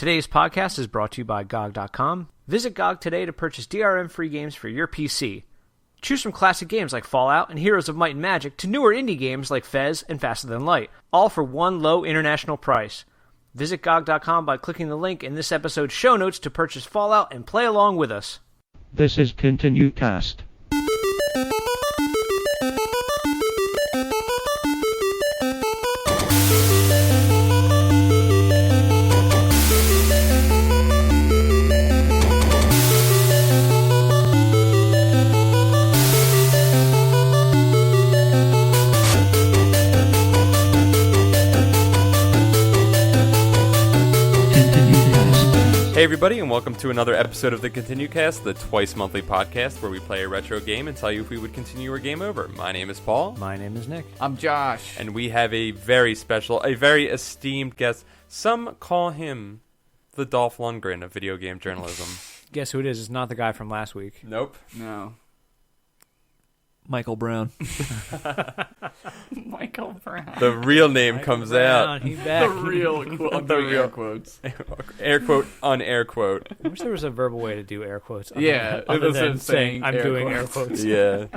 Today's podcast is brought to you by GOG.com. Visit GOG today to purchase DRM-free games for your PC. Choose from classic games like Fallout and Heroes of Might and Magic to newer indie games like Fez and Faster Than Light, all for one low international price. Visit GOG.com by clicking the link in this episode's show notes to purchase Fallout and play along with us. This is ContinueCast. Hey everybody, and welcome to another episode of the ContinueCast, the twice-monthly podcast where we play a retro game and tell you if we would continue our game over. My name is Paul. My name is Nick. I'm Josh. And we have a very special, a very esteemed guest. Some call him the Dolph Lundgren of video game journalism. Guess who it is? It's not the guy from last week. Nope. No. Michael Brown. Michael Brown. The real name comes out. He's back. The real quote. The real quotes. Air quote, unair quote. I wish there was a verbal way to do air quotes. Yeah, other than saying I'm air doing quotes. air quotes. Yeah.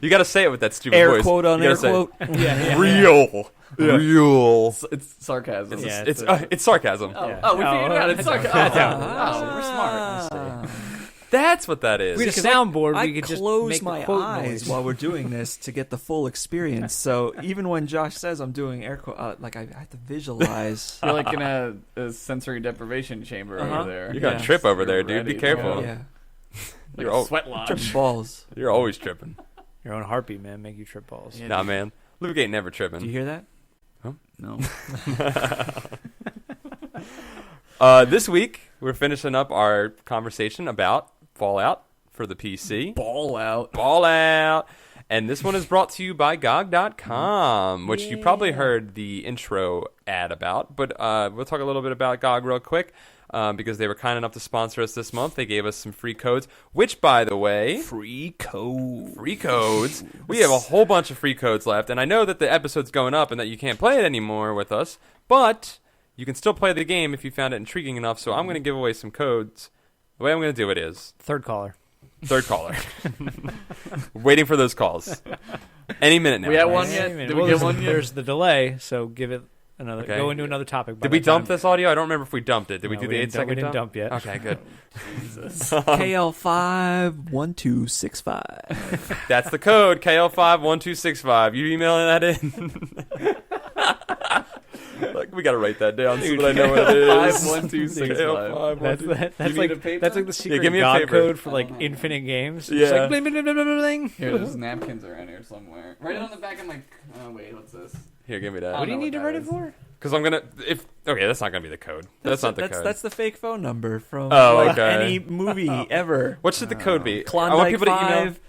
You gotta say it with that stupid Air voice. quote on You air gotta say, quote. Yeah. Real. Yeah. Real. It's sarcasm. Yeah, It's sarcasm. Oh, Yeah. we figured it out. It's sarcasm. Yeah. We're smart. That's what that is. We had a soundboard. I We could just close make my quote eyes noise. while we're doing this to get the full experience. So even when Josh says I'm doing air quote, I have to visualize. You're like in a sensory deprivation chamber over there. You're gonna Yeah. trip over there, You're dude. Be ready. careful. Yeah, Like You're a al- sweat lodge. tripping balls. You're always tripping. Your own heartbeat, man, make you trip balls. Yeah. Nah, man. Luke ain't never Do tripping. you hear that? No. This week, we're finishing up our conversation about Fallout for the PC. Ball out. Ball out. And this one is brought to you by GOG.com, which you probably heard the intro ad about. But we'll talk a little bit about GOG real quick, because they were kind enough to sponsor us this month. They gave us some free codes, which, by the way... Free code. Free codes. We have a whole bunch of free codes left, and I know that the episode's going up and that you can't play it anymore with us, but you can still play the game if you found it intriguing enough, so I'm going to give away some codes. The way I'm going to do it is... Third caller. Third caller. Waiting for those calls. Any minute now. We had one Hey, yet? man. Did Well, we get one yet? There's the delay, so give it another. Okay. Go into another topic. by Did we the time- dump this audio? I don't remember if we dumped it. Did we No, do we the didn't 8 second we didn't dump yet. Okay, good. Jesus. KL51265. That's the code, KL51265. You emailing that in? Like, we gotta write that down so that I know what it is. 51265. That's You need a paper? like the secret give me a God paper. code for like infinite games. It's Yeah. like bling, bling, bling, bling, bling, bling. Here, there's napkins around here somewhere. Write it on the back of my... Oh, wait, what's this? Here, give me I that. What do you know need to what write that it is. for? Because I'm gonna... Okay, that's not gonna be the code. That's not the code. That's the fake phone number from Oh, okay. any movie ever. What should the code be? I want Klondike people to email... 5,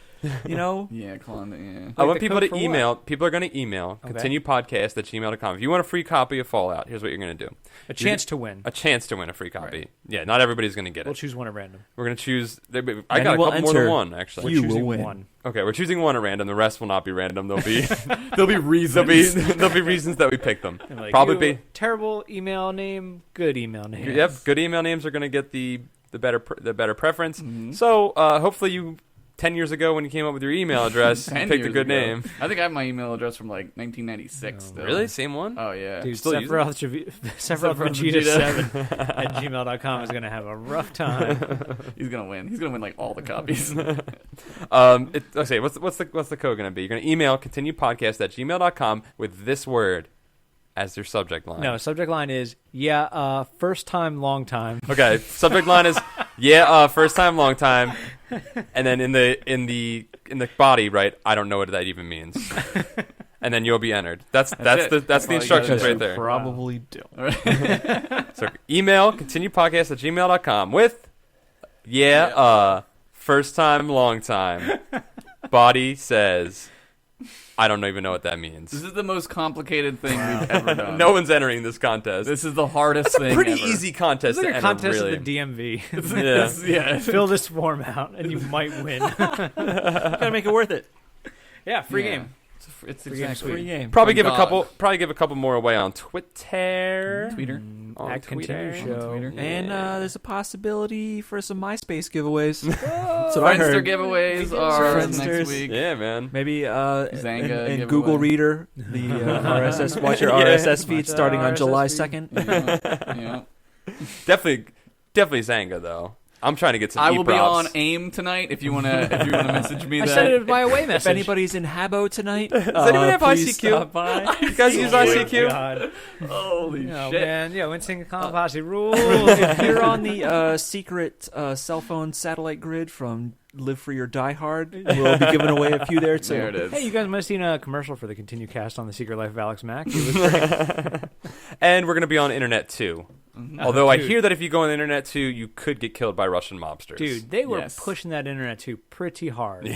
you know? Yeah, Klondike, yeah. I want the people code to for email. People are going to email Okay. continuepodcast@gmail.com. If you want a free copy of Fallout, here's what you're going to do. A chance to win. A chance to win a free copy. Yeah, not everybody's going to get We'll it. choose one at random. We're going to choose... I Many got a will couple more than enter. one, actually. You We're will choosing win. one. Okay, we're choosing one at random. The rest will not be random. There'll be There'll be reasons. there'll be reasons that we picked them. And like, Probably you, be... terrible email name, good email name. Yep, good email names are going to get the better preference. Mhm. So hopefully you 10 years ago when you came up with your email address, you 10 picked a years good ago. name. I think I have my email address from like 1996 still. Really? Same one? Oh, yeah. Dude, Still using Sephiroth Vegeta 7 at gmail.com is going to have a rough time. He's gonna win. He's gonna win like all the copies. Okay, what's the code going to be? You're going to email continuepodcast@gmail.com with this word as your subject line. No, subject line is, first time, long time. Okay, subject line is first time, long time, and then in the body, right? I don't know what that even means, and then you'll be entered. That's it. the That's all you instructions gotta right there. Probably do. So email continuepodcast@gmail.com with first time, long time. Body says, I don't even know what that means. This is the most complicated thing we've ever done. No one's entering this contest. This is the hardest That's a thing pretty ever. easy contest It's to like a enter, contest really. at the DMV. Yeah. Fill this form out, and you might win. Gotta make it worth it. Yeah, free Yeah. game. It's Free exactly Free game. Probably From give a God. couple. More away on Twitter. Tweeter. At Continue Show. Twitter. And there's a possibility for some MySpace giveaways. That's what I Friendster heard. giveaws are Friendsters. next week. Yeah, man. Maybe Zanga and giveaway. Google Reader, the RSS. Watch your Yeah. RSS feed Watch starting our on July RSS feed. 2nd. Yeah. Definitely Zanga though. I'm trying to get some. I will be e-props. on AIM tonight if you wanna message me I that. sent it by a way If message. anybody's in Habbo tonight, Does anyone have please ICQ? stop by. You guys use ICQ? God. Holy Oh, shit. man. Yeah, Winston Posse rules. If you're on the secret cell phone satellite grid from Live Free or Die Hard, we'll be giving away a few there too. There it is. Hey, you guys might have seen a commercial for the ContinueCast on The Secret Life of Alex Mack. It was great. And we're gonna be on internet too. Mhm. Although I Dude. hear that if you go on the internet too, you could get killed by Russian mobsters. Dude, they were Yes. pushing that internet too pretty hard. Yeah.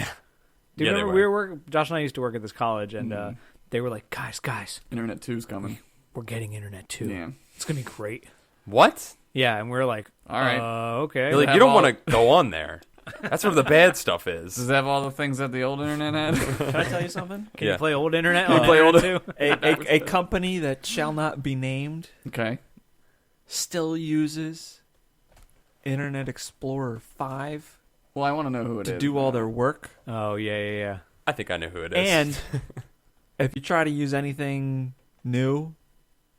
Do you Yeah, they remember were. we were working? Josh and I used to work at this college, and Mhm. they were like, "Guys, Internet 2's coming. we're getting internet too. Yeah. It's gonna be great." What? Yeah, and we are like, All right. okay." You're like, have you don't all- want to go on there. That's where the bad stuff Does is. it have all the things that the old internet had? Can I tell you something? Can Yeah. you play old internet? Can you on play old- internet too? A company that shall not be named Okay. still uses Internet Explorer 5 Well, I want to know who it is. to do all their work. Oh yeah. I think I know who it is. And if you try to use anything new,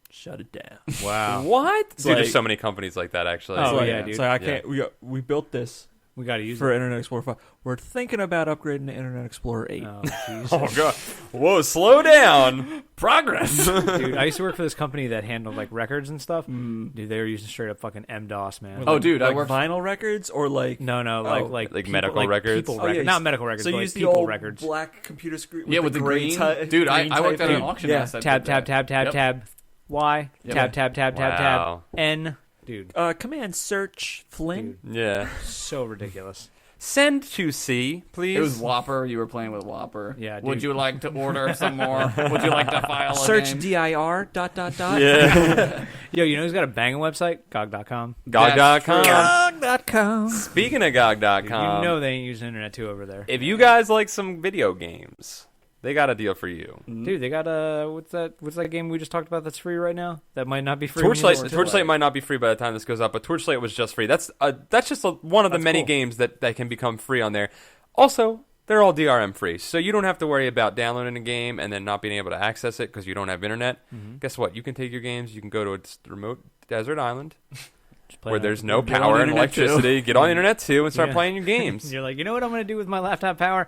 shut it down. Wow. what? Dude, like- there's so many companies like that actually. Oh, It's yeah, like, dude. It's like I can't. We built this We got to use for it. Internet Explorer 5. We're thinking about upgrading to Internet Explorer 8. Oh, Jesus. Oh god. Whoa, slow down. Progress. Dude, I used to work for this company that handled like records and stuff. Mm. Dude, they were using straight up fucking MDOS, man. Oh, dude, I like worked. vinyl records or like No, like people, medical records? people Oh, yeah, records. Not medical records, so but you like use the people old records. black computer screen. Yeah, with the green. ti- Dude, I green worked at type an thing. auction Yeah. house that Tab, did tab, that. tab, tab, Yep. tab. Y. Yep. Tab, tab, tab, tab, tab. Wow. N. Dude, Command search Flynn. dude, Yeah. so ridiculous. Send to C, please. It was Whopper. You were playing with Whopper. Yeah, Would dude. you like to order some more? Would you like to file a Search game? dir ... Yeah. Yo, you know who's got a banging website? GOG.com. GOG.com. GOG.com. Speaking of Dude, GOG.com, you know they ain't using internet too over there. if you guys like some video games, they got a deal for you. Dude, they got what's that game we just talked about that's free right now? That might not be free. when you Torchlight, listen to Torchlight it? might not be free by the time this goes up, but Torchlight was just free. That's just one of the That's many cool. games that can become free on there. Also, they're all DRM free, so you don't have to worry about downloading a game and then not being able to access it because you don't have internet. Mhm. Guess what? You can take your games, you can go to a remote desert island Just play where on- there's no Get on power the and internet, too. electricity. Get on the internet too and start Yeah. playing your games. You're like, you know what I'm going to do with my laptop power?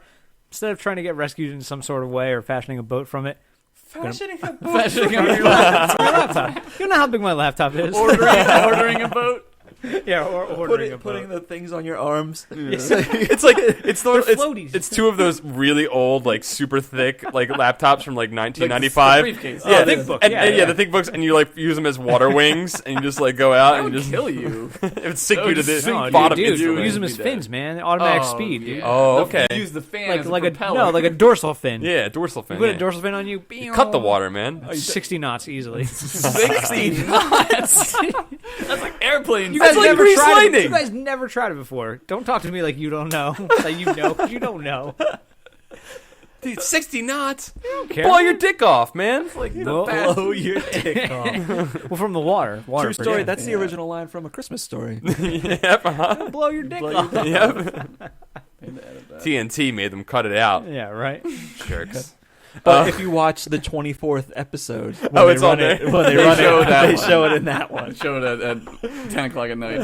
Instead of trying to get rescued in some sort of way or fashioning a boat from it, Fashioning a Fashioning from a your laptop. You know how big my laptop is. ordering a boat. Yeah, or ordering a boat. putting the things on your arms. It's like floaties. it's two of those really old, like super thick, like laptops from like 1995. briefcase. Yeah, Oh, thick book. And, Yeah, and, yeah. the thick books, and you like use them as water wings, and you just like go out That and would just kill you. it would sink That you would to the just sink you. bottom dude, instantly. use them Be as dead. fins, man. Automatic Oh, speed, yeah. dude. Oh, The- okay. Use the fan as Like a a propeller. like a dorsal fin. Yeah, dorsal fin. You put yeah. a dorsal fin on you. You cut the water, man. 60 knots easily. 60 knots. That's like airplane. You That's guys like never grease tried it. lightning. You guys never tried it before. Don't talk to me like you don't know. Like you know, 'cause you don't know. Dude, 60 knots. Care. Blow your dick off, man. like the Well, fast- Blow your dick off. well, from the water. Water True for story. sure. That's the original line from A Christmas Story. Yep. Uh-huh. Blow your dick Blow your off. dick Yep. TNT made them cut it out. Yeah, right. Jerks. But if you watch the 24th episode, when Oh, they it's run on there. it, when they, They run show it, that they one. show it in that one. Showed at 10 o'clock at night.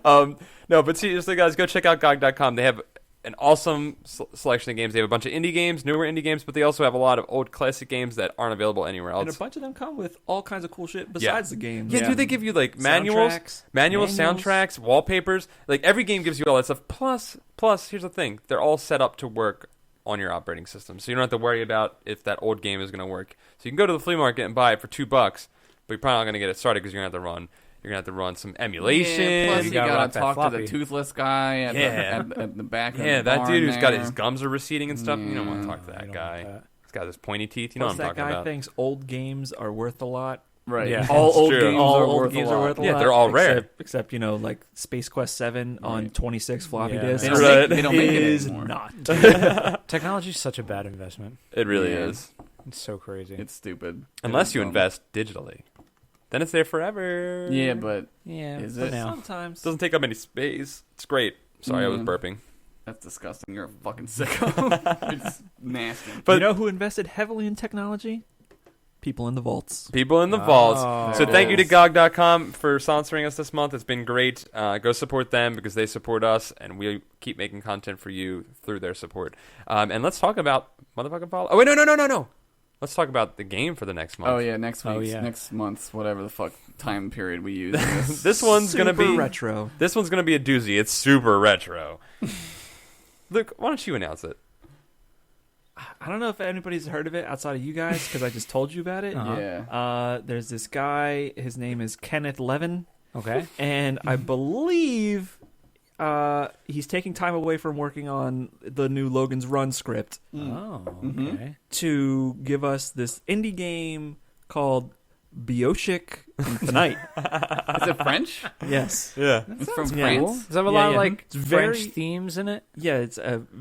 Oh, shit. No, but seriously, guys, go check out GOG.com. They have an awesome selection of games. They have a bunch of indie games, newer indie games, but they also have a lot of old classic games that aren't available anywhere And a else. bunch of them come with all kinds of cool shit besides the games. Yeah, dude, they give you like manuals, Manuals. soundtracks, wallpapers. Like every game gives you all that stuff. Plus, here's the thing: they're all set up to work on your operating system, so you don't have to worry about if that old game is going to work. So you can go to the flea market and buy it for $2, but you're probably not going to get it started because you're going to have to run some emulation. Yeah, plus you gotta gotta rock that talk to floppy. the toothless guy at, Yeah. at the back of Yeah, the that barn dude who's got there. his gums are receding and stuff. You don't want to Yeah. talk to You that don't guy. want that. He's got his pointy teeth. You Plus, know what I'm that talking guy about. thinks old games are worth a lot Right. Yeah. All It's old true. games All are old worth games a are lot. worth a Yeah, lot. they're all rare. Except like Space Quest 7 on Right. 26 floppy Yeah. disks. They don't, Right. they don't make it is anymore. not. Technology's such a bad investment. It really Yeah. is. It's so crazy. It's stupid. Unless you Dumb. invest digitally. Then it's there forever. Yeah, but yeah, Is for it? now. Sometimes. It doesn't take up any space. It's great. Sorry, I was Mm. burping. that's disgusting. You're a fucking sicko. It's nasty. But- you know who invested heavily in technology? People in the vaults. People in the Oh. vaults. So There it thank you to is. GOG.com for sponsoring us this month. It's been great. Go support them because they support us, and we keep making content for you through their support. And let's talk about motherfucking Fallout. Oh wait, no. Let's talk about the game for the next month. Oh yeah, next Oh, week's yeah. next month's whatever the fuck time period we use. in this. This one's gonna Super be retro. This one's gonna be a doozy. It's super retro. Luke, why don't you announce it? I don't know if anybody's heard of it outside of you guys because I just told you about it. Uh-huh. Yeah. There's this guy. His name is Kenneth Levin, Okay. and I believe he's taking time away from working on the new Logan's Run script Oh, Mhm. okay. to give us this indie game called Bioshock Infinite. Is it French? Yes. Yeah. It's from yeah. Cool. France. Does it have a Yeah, lot of yeah. like It's very- French themes in it? Yeah,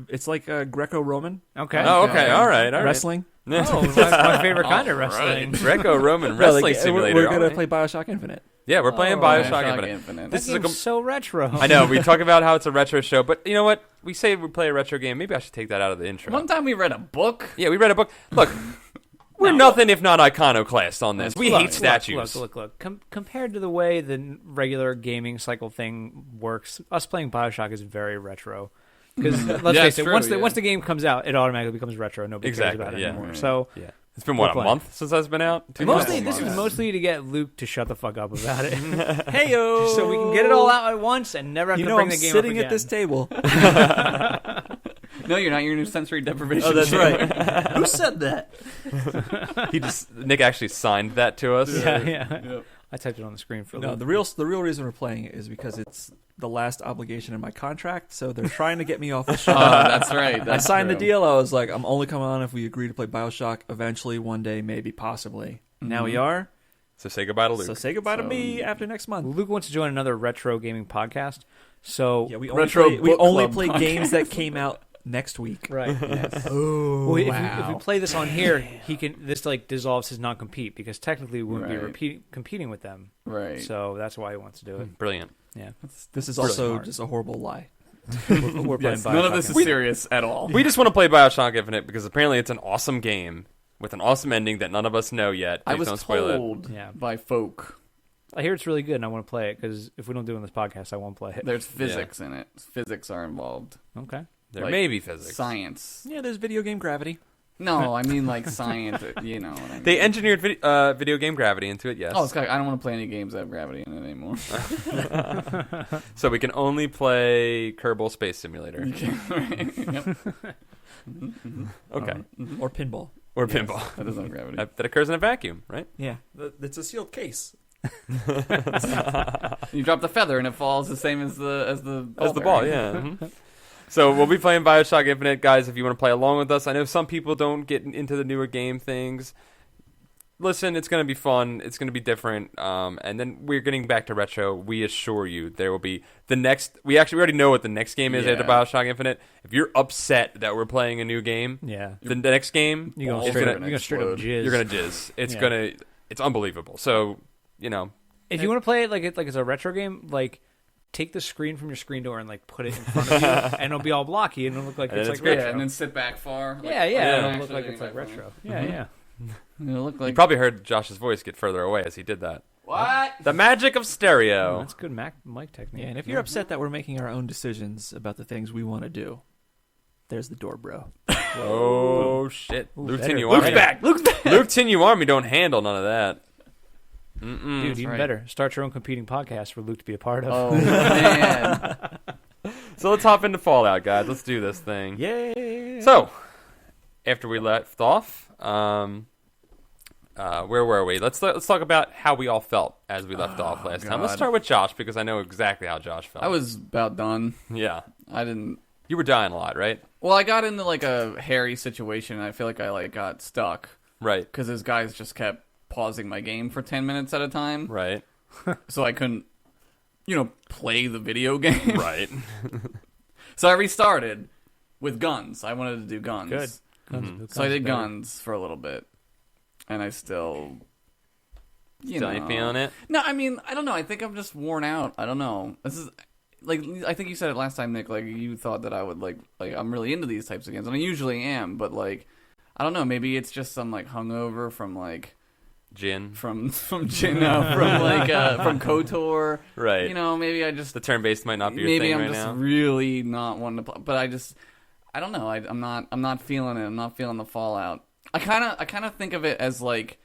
it's like Greco-Roman Okay. Oh, okay. Okay. All right. wrestling. Oh, my favorite kind of All right. wrestling. Greco-Roman Yeah, wrestling like, simulator. We're gonna all right. play Bioshock Infinite. Yeah, we're playing Oh, Bioshock Bioshock Infinite. This This is a game's so retro. I know. We talk about how it's a retro show, but you know what? We say we play a retro game. Maybe I should take that out of the intro. One time we read a book. Yeah, we read a book. Look, we're nothing if not iconoclast on this. We Look, hate statues. Look. Compared to the way the regular gaming cycle thing works, us playing Bioshock is very retro. Because let's Yeah, face it's it, true, once yeah. the game comes out, it automatically becomes retro. Nobody Exactly, cares about it yeah. anymore. Right. So Yeah. It's been, what, a We're month since that's been out? 2 Mostly- months? this is Yeah. mostly to get Luke to shut the fuck up about it. Heyo! So we can get it all out at once and never have You to know, bring I'm the game sitting up at this again. table. No, you're not. You're in a sensory deprivation. Oh, that's chamber. right. Who said that? Nick actually signed that to us. Yeah. Yep. I typed it on the screen for No, Luke. the real reason we're playing it is because it's the last obligation in my contract. So they're trying to get me off the show. Oh, that's right. I That's signed the true. deal. I was like, I'm only coming on if we agree to play Bioshock eventually, one day, maybe, possibly. Now we are. So say goodbye to Luke. So say goodbye to So- me after next month. Luke wants to join another retro gaming podcast. So Yeah, we only Retro play, we book only club play podcast. games that came out next week. right. Oh, Well, if wow. we play this on here, he can. This like dissolves his non-compete because technically we wouldn't Right. be competing with them. Right. So that's why he wants to do it. Brilliant. Yeah. This is Really also hard. just a horrible lie. We're playing Yes, none of Bioshock this is Infinite. serious at all. We just want to play Bioshock Infinite because apparently it's an awesome game with an awesome ending that none of us know yet. I Please was don't spoil it. told Yeah. by folk I hear it's really good and I want to play it because if we don't do it on this podcast, I won't play it. there's physics in it. Physics are involved. Okay. There Like, may be physics. Science. Yeah, there's video game gravity. No, I mean like science. You know what I mean. They engineered video game gravity into it, yes. Oh, it's got, I don't want to play any games that have gravity in it anymore. So we can only play Kerbal Space Simulator. Yep. Okay. Or pinball. Or pinball. That doesn't have gravity. That occurs in a vacuum, right? Yeah, it's a sealed case. You drop the feather and it falls the same as the Ball, yeah. Mhm. So we'll be playing Bioshock Infinite, guys. If you want to play along with us, I know some people don't get into the newer game things. Listen, it's going to be fun. It's going to be different. And then we're getting back to retro. We assure you, there will be the next. We already know what the next game is after Yeah. Bioshock Infinite. If you're upset that we're playing a new game, Yeah. the next game You're Balls going are straight up. gonna You're going straight up explode. jizz. you're gonna jizz. It's Yeah. it's unbelievable. So If you want to play it like it's a retro game, like take the screen from your screen door and like put it in front of you, and it'll be all blocky and it'll look like And it's it's like great. retro. Yeah, and then sit back far. Like, yeah, Yeah. it'll look actually like it's getting like back retro. from Yeah, yeah. It'll look You like probably heard Josh's voice get further away as he did that. what? The magic of Oh, stereo. that's good mic technique. Yeah, and if you're upset that we're making our own decisions about the things we want to do, there's the door, bro. Oh shit! Ooh, Luke better. Tinuarmi. Luke's back. Luke's back. Luke Tinuarmi don't handle none of that. Mm-mm. Dude, even right. better. Start your own competing podcast for Luke to be a part of. Oh man. So let's hop into Fallout, guys. Let's do this thing. Yay! So, after we left off, where were we? Let's talk about how we all felt as we left off last time. Let's God. start with Josh because I know exactly how Josh felt. I was about done. yeah. I didn't. You were dying a lot, right? Well, I got into like a hairy situation. And I feel like I got stuck Right. because those guys just kept pausing my game for 10 minutes at a time, Right. so I couldn't, play the video game. Right. So I restarted with guns. I wanted to do guns. Good. So I did guns for a little bit, and I still, Still ain't feeling it? No, I mean, I don't know. I think I'm just worn out. I don't know. This is like, I think you said it last time, Nick. Like, you thought that I would like I'm really into these types of games, and I usually am. But like, I don't know. Maybe it's just some like hungover from like Gin. from Gin, no, from like from KOTOR. Right. Maybe I just The turn-based might not be your maybe thing I'm right just now. really not wanting to play. But I don't know. I'm not feeling it. I'm not feeling the fallout. I kind of think of it as like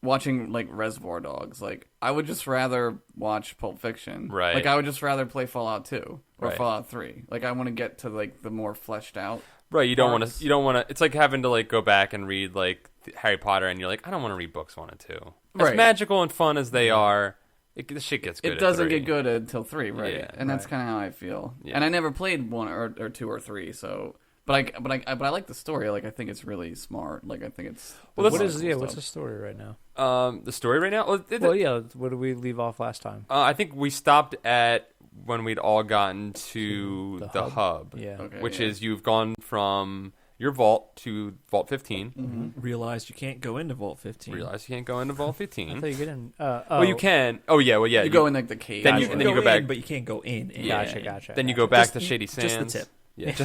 watching like Reservoir Dogs. Like, I would just rather watch Pulp Fiction. Right. Like, I would just rather play Fallout 2 or Right. Fallout 3. Like, I want to get to like the more fleshed out. Right, you don't want parts. to. You don't want to. It's like having to like go back and read like Harry Potter, and you're like, I don't want to read books 1 and 2. As Right. magical and fun as they are, the shit gets good. It doesn't at 3. get good until 3, right? Yeah, And that's kind of how I feel. Yeah. And I never played 1 or 2 or 3, so. But I like the story. Like, I think it's really smart. Like, I think it's. Well, that's- What's the story right now? The story right now. Well, yeah. What did we leave off last time? I think we stopped at when we'd all gotten to The the hub, Yeah. Okay, which yeah. is you've gone from your vault to Vault 15. Mm-hmm. Realized you can't go into Vault 15. Realize you can't go into Vault I 15. thought you get in. Well, you can. Oh yeah. Well, yeah. You go in like the cave. Then You you- can and then go you go back. in, but you can't go in. Yeah. Gotcha. Then you go back Just- to Shady just the Sands. tip. Yeah,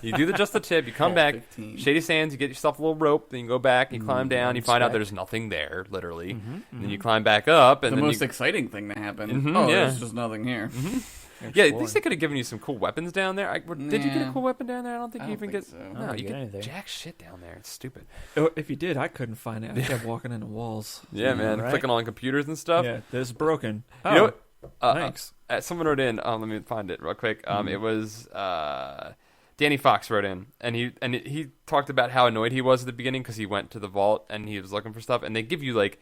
you do just the tip. You come Vault back, 15. Shady Sands. You get yourself a little rope. Then you go back. You climb down. You find out Inspect. there's nothing there, literally. And then you climb back up, and The then most you, exciting thing to happen. Mhm, Oh, yeah. there's just nothing here. yeah. At least they could have given you some cool weapons down there. Did you get a Nah. cool weapon down there? I don't think I you don't even think get. so. I No, don't you get get anything. jack shit down there. It's stupid. Or if you did, I couldn't find it. I kept walking into walls. Yeah, man. Right. Clicking on computers and stuff. Yeah, this is broken. You know what? Thanks. Someone wrote in. Let me find it real quick. It was Danny Fox wrote in, and he talked about how annoyed he was at the beginning because he went to the vault and he was looking for stuff, and they give you like.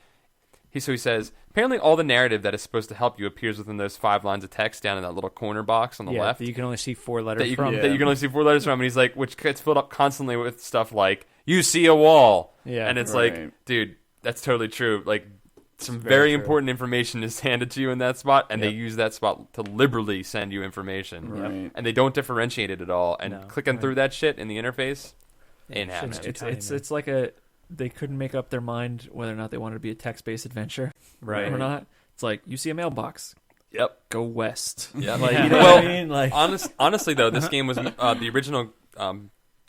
He says apparently all the narrative that is supposed to help you appears within those 5 lines of text down in that little corner box on the Yeah, left. that you can only see 4 letters That you, from. that you can only see 4 letters from, and he's like, which gets filled up constantly with stuff like "you see a wall," Yeah. and it's Right. like, dude, that's totally true. Like, some very very true. important information is handed to you in that spot, and they Yep. use that spot to liberally send you information, Right. and they don't differentiate it at all. And No, clicking right. through that shit in the interface ain't shit's happening. too tiny, It's man. it's like they couldn't make up their mind whether or not they wanted to be a text-based adventure Right. or not. It's like you see a mailbox, Yep. go west. Yep. Like, you know Well, what I mean? Like Honestly, though, this game was the original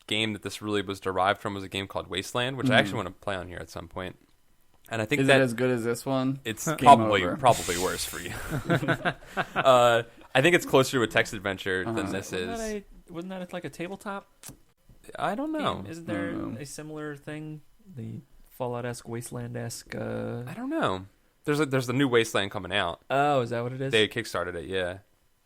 game that this really was derived from was a game called Wasteland, which I actually want to play on here at some point. And I think Is that it as good as this one? it's Game probably over. worse for you. I think it's closer to a text adventure than this is. wasn't that like a tabletop I don't know. game? Isn't there No. a similar thing? The Fallout-esque, Wasteland-esque. I don't know. There's the new Wasteland coming out. Oh, is that what it is? They kickstarted it, yeah.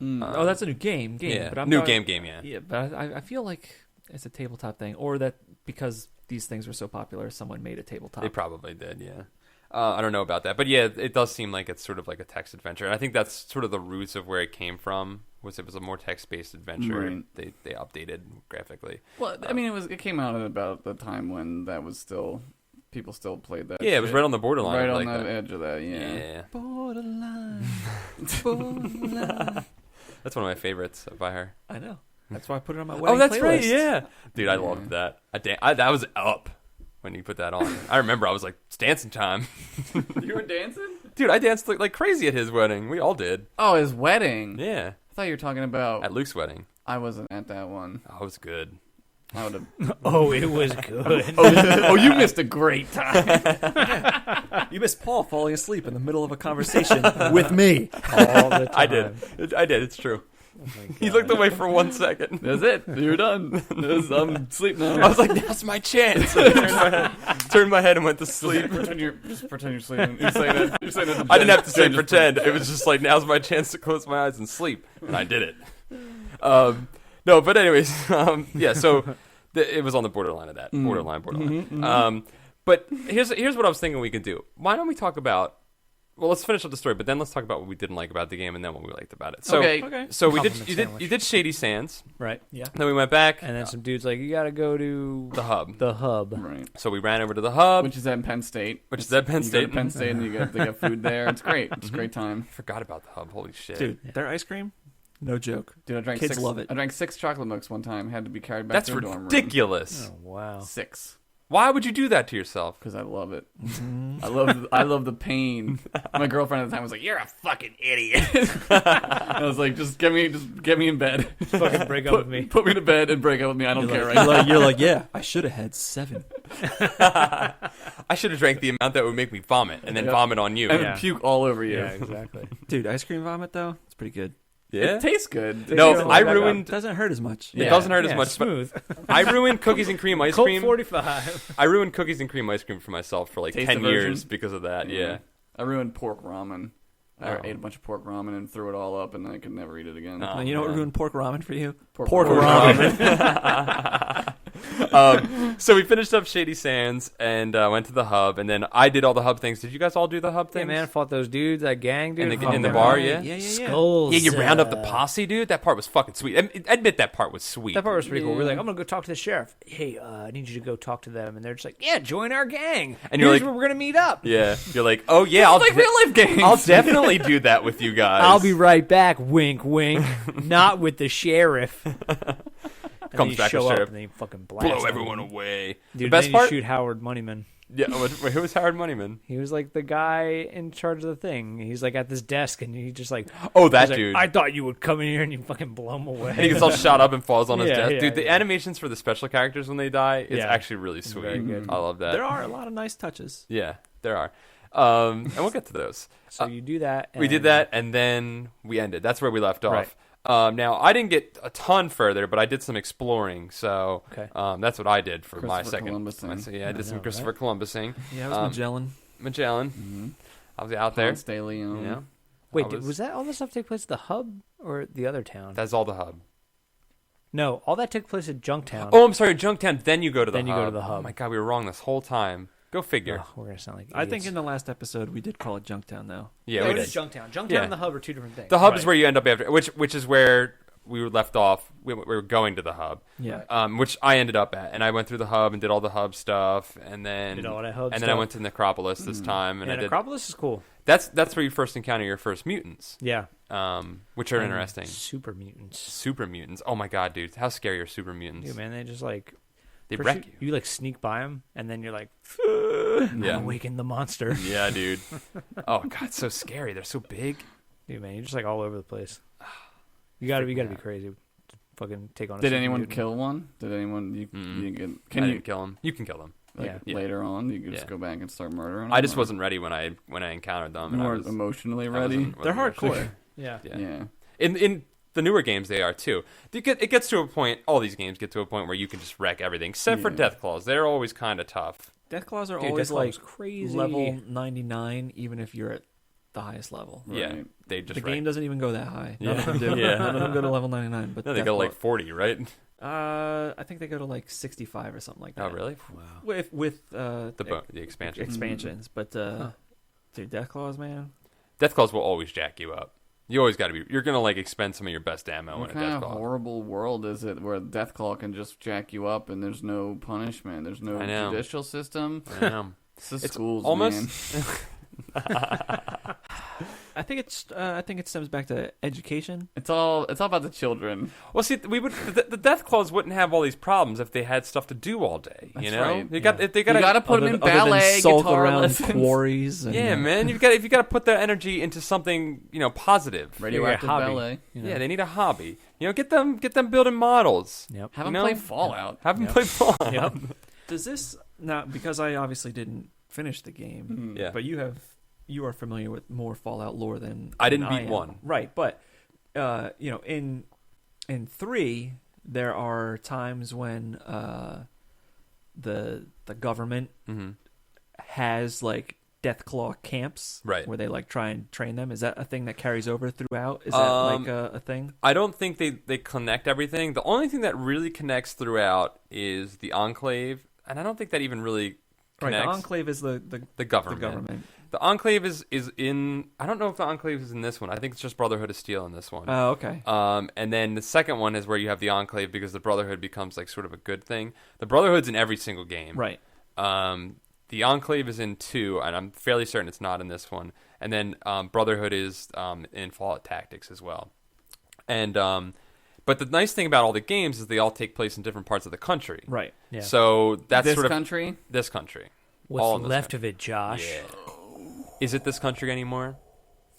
Oh, that's a new game. Yeah, but I'm new talking- game, yeah. Yeah, but I feel like it's a tabletop thing, or that because these things were so popular, someone made a tabletop. They probably did, yeah. I don't know about that, but yeah, it does seem like it's sort of like a text adventure, and I think that's sort of the roots of where it came from. It was a more text-based adventure. Right. They updated graphically. Well, I mean, it came out at about the time when that was still people still played that. Yeah, it was shit. right on the borderline. right of on like the that. edge of that. Yeah. Yeah, Borderline. Borderline. that's one of my favorites by her. I know. That's why I put it on my wedding Oh, that's playlist. right. Yeah, dude, I Yeah. loved that. That was up when you put that on. I remember I was like, it's dancing time. You were dancing? Dude, I danced like crazy at his wedding. We all did. Oh, his wedding. Yeah, I thought you were talking about. at Luke's wedding. I wasn't at that one. Oh, it was good. I would have. Oh, it was good. Oh, you missed a great time. You missed Paul falling asleep in the middle of a conversation with me. All the time. I did. It's true. Oh my He God. looked away for 1 second. That's it. You're done. I'm asleep now. I was like, "That's my chance." I turned my head and went to sleep. pretend you're sleeping. You're saying that. You're saying that. I didn't have to say pretend. It was just like, now's my chance to close my eyes and sleep, and I did it. No, but anyways, yeah. So it was on the borderline of that. Borderline. Mm-hmm. But here's what I was thinking we could do. Why don't we talk about Well, let's finish up the story, but then let's talk about what we didn't like about the game, and then what we liked about it. So, Okay. so we did. Compliment You did. sandwich. You did Shady Sands. Right. Yeah. Then we went back. And then some dude's like, you gotta go to the hub. the hub. Right. So we ran over to the hub, Which is at Penn State. which is at Penn You go State. to Penn State and they got food there. It's great. It's a great time. I forgot about the hub. Holy shit, Dude, their ice cream, no joke. Dude, I drank Kids 6. love it. I drank 6 chocolate milks one time. Had to be carried back that's to the dorm room. ridiculous. Oh, wow. 6. Why would you do that to yourself? Because I love it. I love the pain. My girlfriend at the time was like, "You're a fucking idiot." I was like, just get me in bed. Fucking break up with me. Put me to bed and break up with me. I don't care right You're now. you're like, yeah, I should have had 7. I should have drank the amount that would make me vomit, and then Yep. vomit on you. And Yeah. puke all over you. Yeah, exactly. Dude, ice cream vomit though, it's pretty good. Yeah. It tastes good. No, Tastes I good. ruined. It doesn't hurt as much. It Yeah. doesn't hurt as Yeah, much. smooth. But I ruined cookies and cream ice Colt cream. 45. I ruined cookies and cream ice cream for myself for like Taste 10 the version? years because of that. Yeah. I ruined pork ramen. I Oh. ate a bunch of pork ramen and threw it all up, and then I could never eat it again. Oh. You know what man. ruined pork ramen for you? Pork ramen. So we finished up Shady Sands and went to the hub, and then I did all the hub things. Did you guys all do the hub Hey, things? man, fought those dudes, that gang, dude. In the Fucking bar, right. yeah? Yeah. Skulls. Yeah, you round up the posse, dude. That part was fucking sweet. Admit that part was sweet. That part was pretty cool. We're Yeah. like, I'm gonna go talk to the sheriff. Hey, I need you to go talk to them, and they're just like, yeah, join our gang. And you're Here's like- where we're gonna meet up. Yeah, you're like, oh yeah, I'll like real life games. I'll definitely do that with you guys. I'll be right back. Wink, wink. Not with the sheriff. And Comes then you back the show up sheriff. and then you fucking blast blow them. everyone away. Dude, the best then you part. shoot Howard Moneyman. Yeah, who was Howard Moneyman? He was like the guy in charge of the thing. He's like at this desk, and he just like, Oh, that he's like, dude. I thought you would come in here and you fucking blow him away. And he gets all shot up and falls on his Yeah, death. yeah, Dude, the yeah. animations for the special characters when they die, it's Yeah. actually really sweet. Very good. I love that. There are a lot of nice touches. Yeah, there are. And we'll get to those. So you do that. We did and- that, and then we ended. That's where we left Right. off. Now, I didn't get a ton further, but I did some exploring. So Okay. that's what I did for my Christopher second. Columbusing. Yeah, I did some know, Christopher Columbusing. Yeah, it was Um, Magellan. Magellan. Mm-hmm. I was out there. Ponce de Leon. Yeah. Wait, I was that all the stuff take place at the hub or the other town? That's all the hub. No, all that took place at Junktown. Oh, I'm sorry, Junktown. Then you go to the Then hub. you go to the hub. Oh my god, we were wrong this whole time. Go figure. Ugh, we're gonna sound like I think idiots. in the last episode we did call it Junktown though. Yeah, it we is did. Junktown. Junktown Yeah. and the hub are two different things. The hub is Right. where you end up after, which is where we were left off. We were going to the hub, Yeah. which I ended up at, and I went through the hub and did all the hub stuff, and then Did all that hub and then I stuff. went to Necropolis this time, and Yeah, I did. Necropolis is cool. That's where you first encounter your first mutants, Yeah, which are And interesting. Super mutants. Super mutants. Oh my god, dude, how scary are super mutants? Dude, man, they just like They first wreck you. You like sneak by them, and then you're like, Yeah. awaken the monster. Yeah, dude. Oh god, it's so scary. They're so big. Dude, man, you're just like all over the place. You gotta be crazy. To fucking take on. A Did super anyone mutant. Did anyone? You didn't get? I Can you didn't kill him? You can kill them. Yeah. Yeah. later on? You could just Yeah. go back and start murdering. I just them, or wasn't ready when I encountered them. You and I weren't was, emotionally I ready. wasn't They're ready. hardcore. Yeah. Yeah. Yeah. In the newer games, they are too. It gets to a point. All these games get to a point where you can just wreck everything, except for Yeah. Deathclaws. They're always kind of tough. Deathclaws are Dude, always Deathclaw like was crazy. level 99, even if you're at the highest level. Yeah, Right. they just The wreck. game doesn't even go that high. None Yeah. of them do. Yeah. None of them go to level 99. But No, they go Deathclaw- like 40, right? I think they go to like 65 or something like that. Oh, really? Wow. With The expansion. expansions, but dude, Deathclaws, man. Deathclaws will always jack you up. You always got to be. You're gonna like expend some of your best ammo What in a kind of Deathclaw. horrible world is it where Deathclaw can just jack you up and there's no punishment? There's no I know. judicial system. I know. It's the It's schools, almost- man. I think it stems back to education. It's all about the children. Well, see, we would the Deathclaws wouldn't have all these problems if they had stuff to do all day. That's you know, right. they got Yeah. they You got gotta put them in Other than ballet, sulk guitar around lessons. quarries. And, Yeah, man, if you got to put their energy into something positive. Radioactive hobby. ballet. You know? Yeah, they need a hobby. get them building models. Yep. Have You them know? play Fallout. Have them Yep. play Fallout. Yep. Does this now, because I obviously didn't finish the game, Yeah. but you are familiar with more Fallout lore than I didn't than beat am. one. Right? But in 3, there are times when the government hmm has like Deathclaw camps, Right. where they like try and train them. Is that a thing that carries over throughout? Is that like a thing? I don't think they connect everything. The only thing that really connects throughout is the Enclave, and I don't think that even really Right, connects. the Enclave is the The government. The government. The Enclave is in. I don't know if the Enclave is in this one. I think it's just Brotherhood of Steel in this one. Oh, okay. And then the second one is where you have the Enclave because the Brotherhood becomes like sort of a good thing. The Brotherhood's in every single game. Right. The Enclave is in 2, and I'm fairly certain it's not in this one. And then Brotherhood is in Fallout Tactics as well. And but the nice thing about all the games is they all take place in different parts of the country. Right. Yeah. So that's This sort of country? this country. What's all in this left country. of it, Josh? Yeah. Is it this country anymore?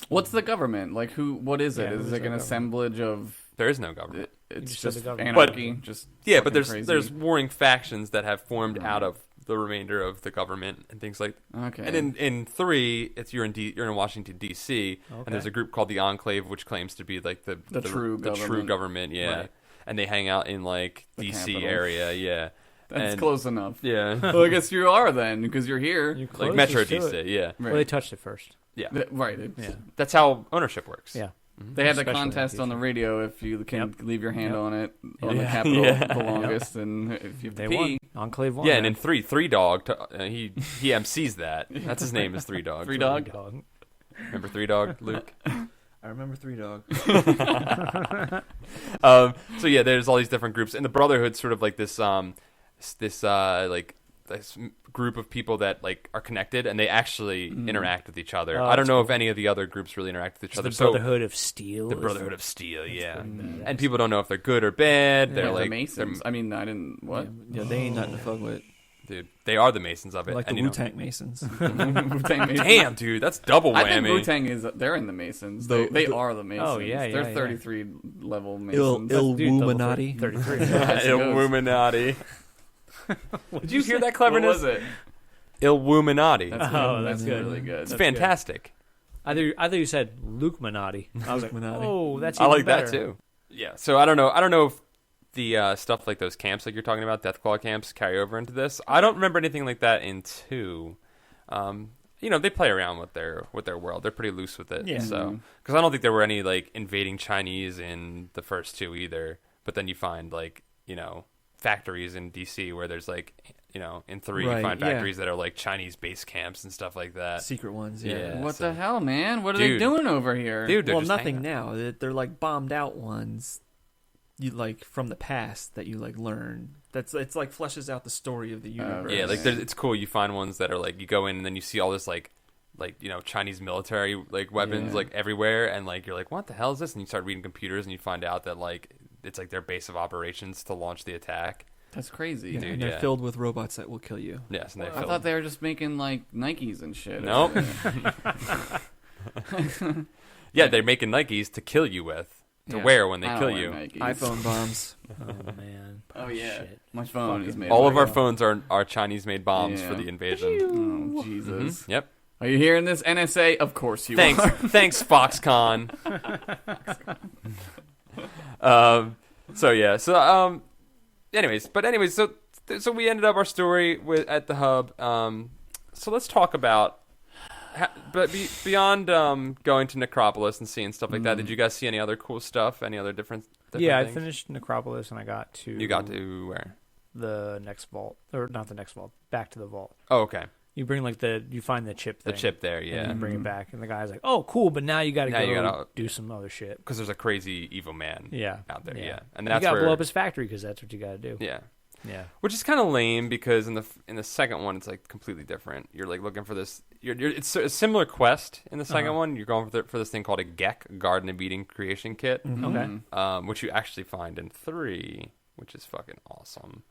What's the government? Like, who? What is it? Yeah, Is who's it like the an government? assemblage of... There is no government. It's just said just the government. anarchy. Just Yeah, but fucking there's crazy. warring factions that have formed Right. out of the remainder of the government and things like. Okay. And in 3, you're in Washington D.C. Okay. and there's a group called the Enclave, which claims to be like the true true government. government. Yeah, Right. and they hang out in like The D.C. capital. area. Yeah, That's and- close enough. Yeah, Well, I guess you are then, because you're here. You like closest Metro to D.C. it. Yeah, Right. Well, they touched it first. yeah. Right. It's- Yeah. That's how ownership works. Yeah. They had the Especially contest in on the DC. radio if you can Yep. leave your hand Yep. on it on the Yeah. Capitol Yeah. the longest, and if you They pee, won. Enclave won. Yeah, and man. in 3 Dog, he MCs that. That's his name is 3 Dog. Three Dog? Remember 3 Dog, Luke? I remember Three Dog. So yeah, there's all these different groups, and the Brotherhood's sort of like this group of people that like are connected, and they actually interact with each other. Oh, I don't that's know cool. if any of the other groups really interact with each other. the So Brotherhood of Steel. the is Brotherhood of Steel, yeah, pretty badass. and people don't know if they're good or bad. They're like like the Masons. I mean, I didn't. What? Yeah, they ain't nothing to fuck with. dude, they are the Masons of it. Like the and, you know- Wu-Tang Masons. Wu-Tang Masons. Damn, dude, that's double I think whammy. Wu-Tang is. They're in the Masons. The- They the- are the Masons. Oh, yeah, They're yeah. 33 level Il Masons. Illuminati. 33. Illuminati. Did you hear that What cleverness? was it? Illuminati. That's Oh, good. that's That's good. really good. It's That's fantastic. I thought you said Luke Minotti. I was like, Illuminati. oh, that's I even like better. that too. Yeah. So I don't know if the stuff like those camps, like you're talking about, Deathclaw camps, carry over into this. I don't remember anything like that in 2. They play around with their world. They're pretty loose with it. Yeah. So because I don't think there were any like invading Chinese in the first 2 either. But then you find like factories in DC where there's like in 3 you Right, find yeah. factories that are like Chinese base camps and stuff like that. Secret ones, Yeah. yeah. What so- the hell, man? What are they Dude. doing over here? Dude, they're Well, just nothing hanging out. now. They're like bombed out ones. You like from the past that you like learn. It's like fleshes out the story of the universe. Yeah, like Right. it's cool. You find ones that are like you go in and then you see all this like Chinese military like weapons Yeah. like everywhere, and like you're like, what the hell is this? And you start reading computers and you find out that like it's like their base of operations to launch the attack. That's crazy. Yeah, Dude, and they're yeah. filled with robots that will kill you. Yes, and they I filled- thought they were just making like Nikes and shit. Nope. Yeah, they're making Nikes to kill you with, to Yeah. wear when they I don't kill wear you. Nikes. iPhone bombs. Oh, man. Oh yeah, Shit. my phone is made. All of of our Lego. phones are Chinese-made bombs Yeah. for the invasion. Oh Jesus! Mhm. Yep. Are you hearing this, NSA? Of course you Thanks, are. thanks, Foxconn. Anyways, so we ended up our story at the hub. So let's talk about, beyond going to Necropolis and seeing stuff like that. Did you guys see any other cool stuff? Any other different Yeah, I things? finished Necropolis and I got to... You got to where? the next vault. Or not the next vault. Back to the vault. Oh, okay. You bring you find the chip The thing. chip there, And yeah. you bring it back. And the guy's like, oh, cool, but now you got to Now go you gotta- do some other shit. Because there's a crazy evil man Yeah. out there, yeah. And You that's got to where blow up his factory because that's what you got to do. yeah. Yeah. Which is kind of lame because in the second one it's like completely different. You're like looking for this. It's a similar quest in the 2nd one. You're going for this thing called a GEC, Garden of Eden Creation Kit, Okay. which you actually find in 3, which is fucking awesome.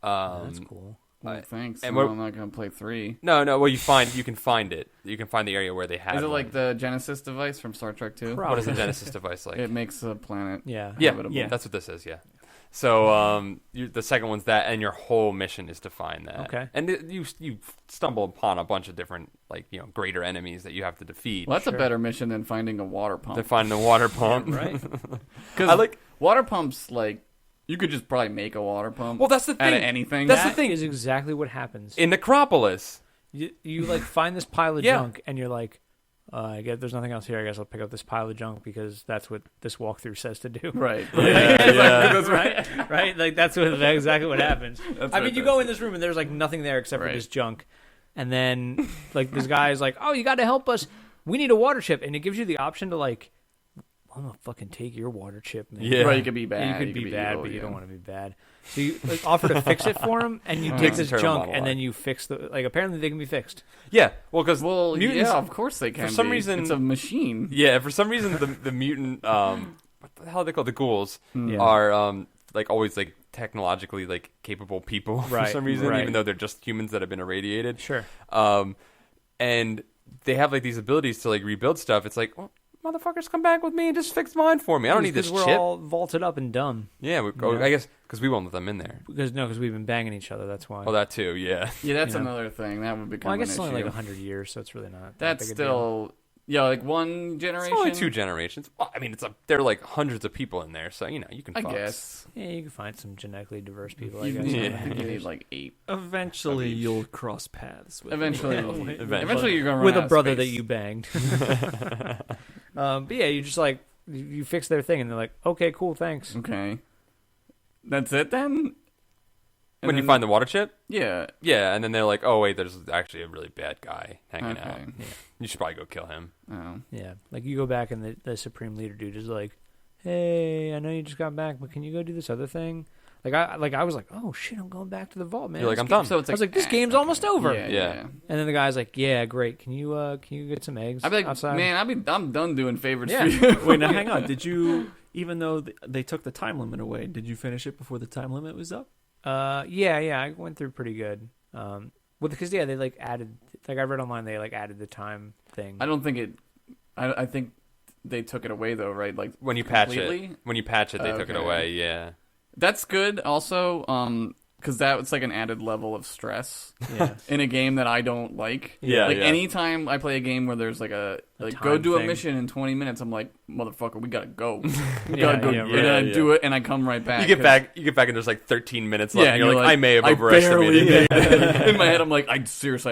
That's cool. Well, thanks. and Well, what- I'm not gonna play 3. No. Well, you can find it. You can find the area where they have. Is it like one. the Genesis device from Star Trek 2? What is the Genesis device like? It makes a planet. Yeah. Yeah, habitable. Yeah. that's what this is. Yeah. So the second one's that, and your whole mission is to find that. Okay. And you stumble upon a bunch of different greater enemies that you have to defeat. Well, that's Sure. a better mission than finding a water pump. To find the water pump. Right? Because I like- water pumps. Like you could just probably make a water pump. Well, that's the out thing. of anything. That's the That thing. is exactly what happens. In Necropolis. You like find this pile of Yeah. junk and you're like, I guess there's nothing else here. I guess I'll pick up this pile of junk because that's what this walkthrough says to do. Right. That's right. Right? Like that's exactly what happens. That's I mean, what you it go does. in this room and there's like nothing there except for Right. this junk. and then like this guy's like, "Oh, you got to help us. We need a water chip," and it gives you the option to like, "I'm gonna fucking take your water chip, man." Yeah. Right, you could be bad. Yeah, you could be bad, evil, but you yeah. don't want to be bad. So you like, offer to fix it for him, and you take Makes this the turtle junk, monologue. and then you fix the like. Apparently, they can be fixed. Yeah, well, because Well, mutants. yeah, of course they can. for some be. reason- it's a machine. Yeah, for some reason the mutant what the hell are they called? The ghouls Yeah. are like always like technologically like capable people for Right, some reason, right. even though they're just humans that have been irradiated. Sure. And they have like these abilities to like rebuild stuff. It's like, well, motherfuckers, come back with me and just fix mine for me. I don't need this We're chip. all vaulted up and dumb. Yeah, I guess because we won't let them in there. Because we've been banging each other. That's why. Oh, that too. Yeah. Yeah, that's You know. another thing that would become. Well, I guess an it's only like issue. 100 years, so it's really not. that That's big a deal. still like one It's generation. only 2 generations. Well, I mean, there are like hundreds of people in there, so you know you can. I fuck. guess. Yeah, you can find some genetically diverse people. I You, guess. yeah, Yeah. I think you need like 8. Eventually, you'll cross paths. With Eventually, Eventually. eventually you're gonna run With out a of brother space. that you banged. But yeah, you just like you fix their thing, and they're like, "Okay, cool, thanks." Okay. That's it then. And When you then- find the water chip, yeah. yeah, and then they're like, oh wait, there's actually a really bad guy hanging out. Okay. You should probably go kill him. Oh. Yeah, like you go back, and the supreme leader dude is like, "Hey, I know you just got back, but can you go do this other thing?" I was like, "Oh shit, I'm going back to the vault, man." You're like, This I'm game-" done. So it's I was like, "This eh, game's okay. almost over." Yeah. Yeah. And then the guy's like, "Yeah, great. Can you get some eggs?" I'd be like, outside? man, I'm done doing favorites Yeah. for you. Wait, now hang on. Did you, even though they took the time limit away, did you finish it before the time limit was up? Yeah, I went through pretty good. Well, because they like added, like I read online, they like added the time thing. I don't think it. I think they took it away though, right? Like When you patch completely? it, they took it Okay. away. Yeah. That's good. Also, because that was like an added level of stress Yeah, in a game that I don't like. Yeah, Like yeah. anytime I play a game where there's like go time do a thing. mission in 20 minutes, I'm like, motherfucker, we gotta go. We Yeah, gotta go. yeah, And right. then I Yeah, do it, and I come right back. You get back, and there's like 13 minutes left. Yeah, and you're like, I may have I overestimated. barely made it. In my head, I'm like, I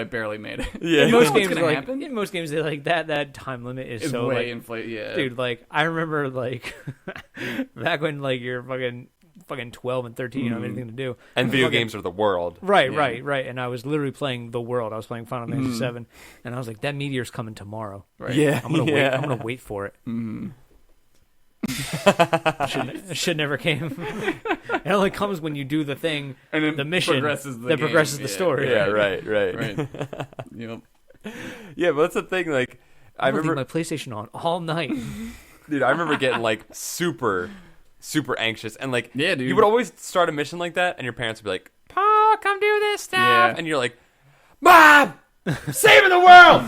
barely made it. Yeah. in You know most what's games, gonna like happen? in most games, they like that time limit is It's so way like, inflated. Yeah, dude. Like I remember like back when like you're fucking 12 and 13, you don't have anything to do. And video Fucking- games are the world. Right, Yeah. right. And I was literally playing The World. I was playing Final Fantasy 7, and I was like, that meteor's coming tomorrow. Right. Yeah. I'm gonna wait. yeah. I'm gonna wait for it. Mhm. Shit never came. It only comes when you do the thing, And then the mission progresses the that game. progresses the Yeah. story. Yeah, right. Right. Yep. Yeah, but that's the thing. Like, I I'm gonna leave remember, my PlayStation on all night. dude, I remember getting like super anxious, and like, Yeah, dude. you would always start a mission like that, and your parents would be like, "Pa, come do this stuff," Yeah. and you're like, "Mom, saving the world."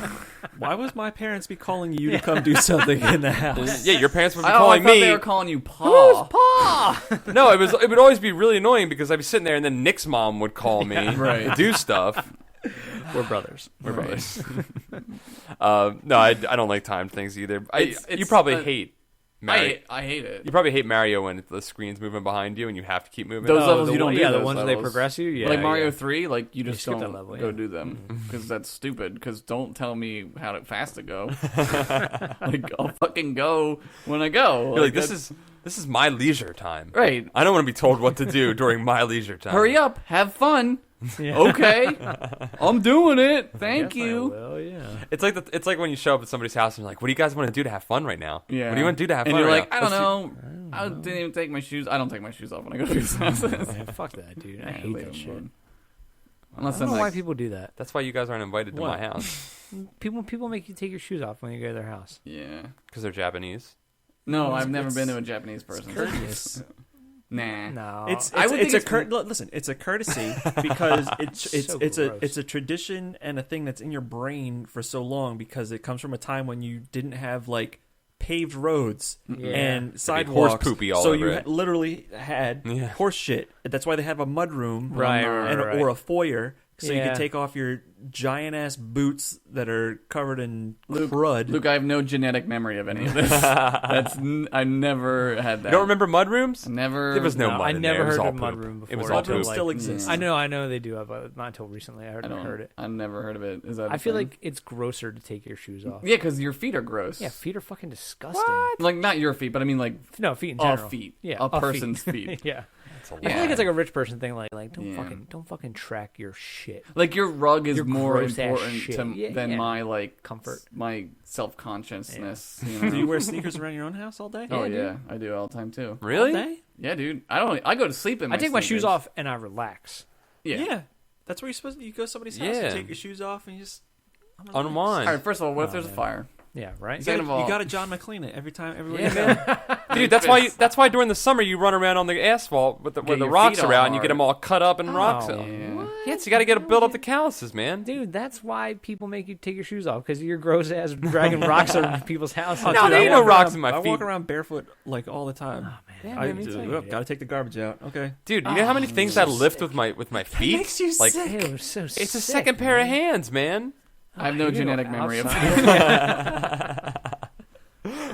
Why was my parents be calling you to come do something in the house? Yeah, your parents would be I calling thought me. they were calling you Pa. Pa? No, it would always be really annoying because I'd be sitting there, and then Nick's mom would call me Right. to do stuff. We're brothers. We're Right. brothers. No, I don't like timed things either. You It's, probably uh, hate Mario. I hate it. You probably hate Mario when the screen's moving behind you and you have to keep moving. Those levels the you don't one- do yeah, the those ones they levels. progress you. Yeah, like Mario yeah. 3, like you just skip that don't level, go yeah. do them because that's stupid. Because don't tell me how fast to go. Like I'll fucking go when I go. You're like, this is my leisure time. right. I don't want to be told what to do during my leisure time. Hurry up, have fun. Yeah. Okay, I'm doing it. Yes, Thank I you. will, yeah. It's like when you show up at somebody's house and you're like, "What do you guys want to do to have fun right now? Yeah. What do you want to do to have And fun?" you're right like, now? I don't Let's do-" know. I didn't even take my shoes. I don't take my shoes off when I go to these houses. Yeah, fuck that, dude. I hate that shit. I Unless don't I'm know why like, people do that. That's why you guys aren't invited to What? my house People make you take your shoes off when you go to their house. yeah. because they're Japanese. No, It's- I've never it's- been to a Japanese person. Courteous. Nah. No, I would think it's- listen. It's a courtesy because So it's gross. a tradition and a thing that's in your brain for so long because it comes from a time when you didn't have like paved roads Yeah. and sidewalks. horse poopy all so over you it. literally had Yeah. horse shit. That's why they have a mud room, Right, and, right. or a foyer, so you Yeah. can take off your giant ass boots that are covered in crud. Luke, I have no genetic memory of any of this. I never had that. You don't remember mud rooms? I never. There was no No, mud I in never there. It was heard all of mud poop. room It was before. all Mud room poop. still Like, exists. I know they do, but not until recently. I heard it. I never heard of it. Is that? I a feel thing? like it's grosser to take your shoes off. Yeah, because your feet are gross. Yeah, feet are fucking disgusting. Like not your feet, but I mean like No, feet in all general. feet. Yeah, a all person's feet. yeah. It's a lot. I feel like it's like a rich person thing. Like don't Yeah. don't fucking track your shit. Like your rug is Your more gross-ass important shit. than my like Comfort. my self consciousness. Do you wear sneakers around your own house all day? Oh Yeah, yeah, I do all the time too. Really? All day? Yeah, dude. I go to sleep in. I take my shoes sneakers. off and I relax. Yeah. That's where you're supposed to. You go to somebody's house, Yeah. you take your shoes off, and you just Unwind. All right. First of all, what if Oh, there's a man. fire? Yeah, right. You Second of all, got to John McClane it every time. Everywhere Yeah, you go. man. Dude, that's why during the summer you run around on the asphalt with where the your rocks feet are all out and you get hard. them all cut up and rocks. Oh, Yeah. Yes, you got to build up the calluses, man. Dude, that's why people make you take your shoes off because your gross ass dragging rocks over people's houses. No, Dude, there I ain't no walk rocks around- in my I feet. walk around barefoot like all the time. Yeah, I man, me too. got to take the garbage out. Okay. Dude, you know how many things I lift with my feet? makes you like sick. Ew, so it's a sick, second pair of man. hands, man. I have no genetic memory of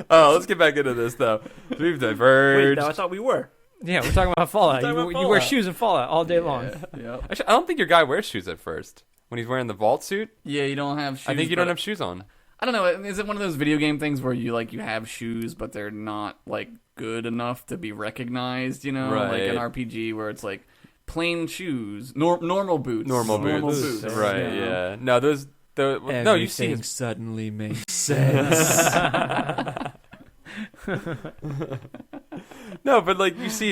Oh, let's get back into this though. We've Wait, diverged. no, I thought we were. Yeah, we're talking about Fallout. We're You, talking about you wear Fallout. shoes in Fallout all day long. Yeah. Actually, I don't think your guy wears shoes at first. When he's wearing the vault suit, Yeah, you don't have shoes. I think you don't but- have shoes on. I don't know. Is it one of those video game things where you have shoes, but they're not like good enough to be recognized? You know, like an Right. RPG where it's like plain shoes, normal boots, Normal boots. Right, you know? yeah. No, those no, you see his suddenly makes sense. No, but like you see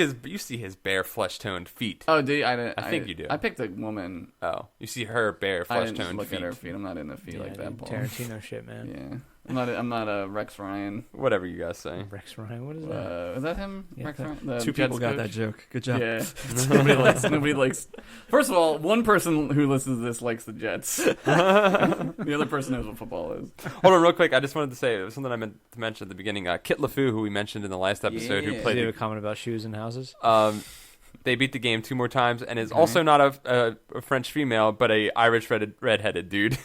his bare flesh toned feet. Oh, do you? I think you do. I picked a woman. Oh, you see her bare I flesh didn't toned look feet. at her feet. I'm not into feet Yeah, like that, dude, Paul. Tarantino shit, man. Yeah, I'm not a Rex Ryan. Whatever you guys say. Rex Ryan, what is that? Is that him? Yeah. Rex Ryan? The Two people Jets got coach? that joke. Good job. Yeah. Nobody likes. First of all, one person who listens to this likes the Jets. The other person knows what football is. Hold on, real quick. I just wanted to say it was something I meant to mention at the beginning. Kit LeFou, who we mentioned in the last episode, who Yeah. Did played you have a comment about shoes and houses? they beat the game 2 more times, and is also not a French female, but a Irish redheaded dude.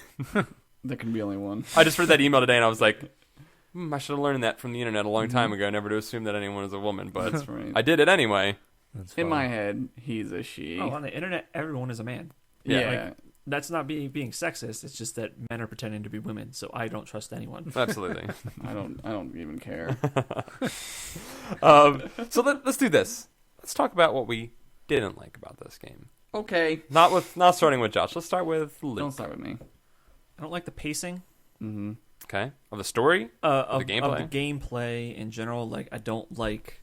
There can be only one. I just read that email today, and I was like, I should have learned that from the internet a long time ago. Never to assume that anyone is a woman, but That's right. I did it anyway. That's In funny. my head, he's a she. Oh, on the internet, everyone is a man. yeah. like- That's not being sexist. It's just that men are pretending to be women, so I don't trust anyone. Absolutely. I don't even care. So let's do this. Let's talk about what we didn't like about this game. Okay. Not starting with Josh. Let's start with Luke. Don't start with me. I don't like the pacing Mm-hmm. Okay. Of the story. of the gameplay? Of the gameplay in general. Like, I don't like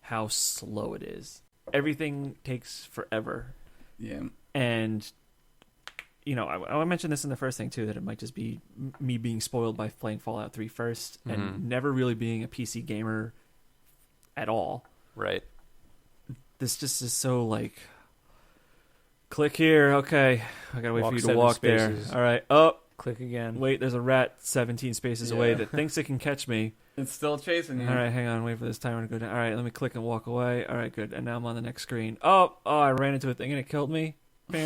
how slow it is. Everything takes forever. Yeah. And, you know, I mentioned this in the first thing, too, that it might just be me being spoiled by playing Fallout 3 first Mhm. and never really being a PC gamer at all. Right. This just is so, like, click here. Okay. I gotta wait Walk for you to 7 walk spaces. there. All right. Oh, Click again. wait, there's a rat 17 spaces away Yeah. that thinks it can catch me. It's still chasing you. All right, hang on, wait for this timer to go down. All right, let me click and walk away. All right, good. And now I'm on the next screen. Oh, I ran into a thing and it killed me. All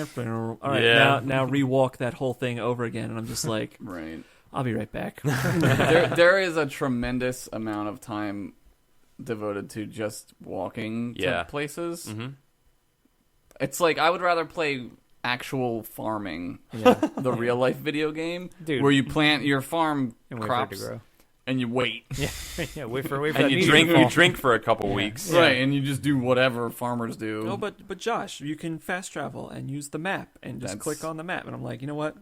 right, Yeah. now rewalk that whole thing over again, and I'm just like, Right. I'll be right back. there is a tremendous amount of time devoted to just walking Yeah. to places. Mm-hmm. It's like I would rather play actual farming, Yeah. the real life video game, Dude. where you plant your farm And wait crops for it to grow. and you wait. Yeah, wait for And that you meat to drink. fall. You drink for a couple weeks. Yeah. Right, and you just do whatever farmers do. Oh, but Josh, you can fast travel and use the map and just That's- click on the map. And I'm like, you know what?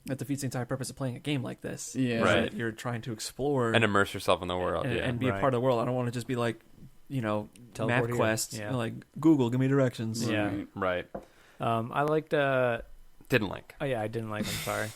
That defeats the entire purpose of playing a game like this. Yeah. is Right. that you're trying to explore And immerse yourself in the world. and, Yeah. and be a Right. part of the world. I don't want to just be like, you know, Teleport map here. quest. Yeah. You know, like, Google, give me directions. Yeah. Right. Right. I liked. Didn't like. Oh yeah, I didn't like. I'm sorry.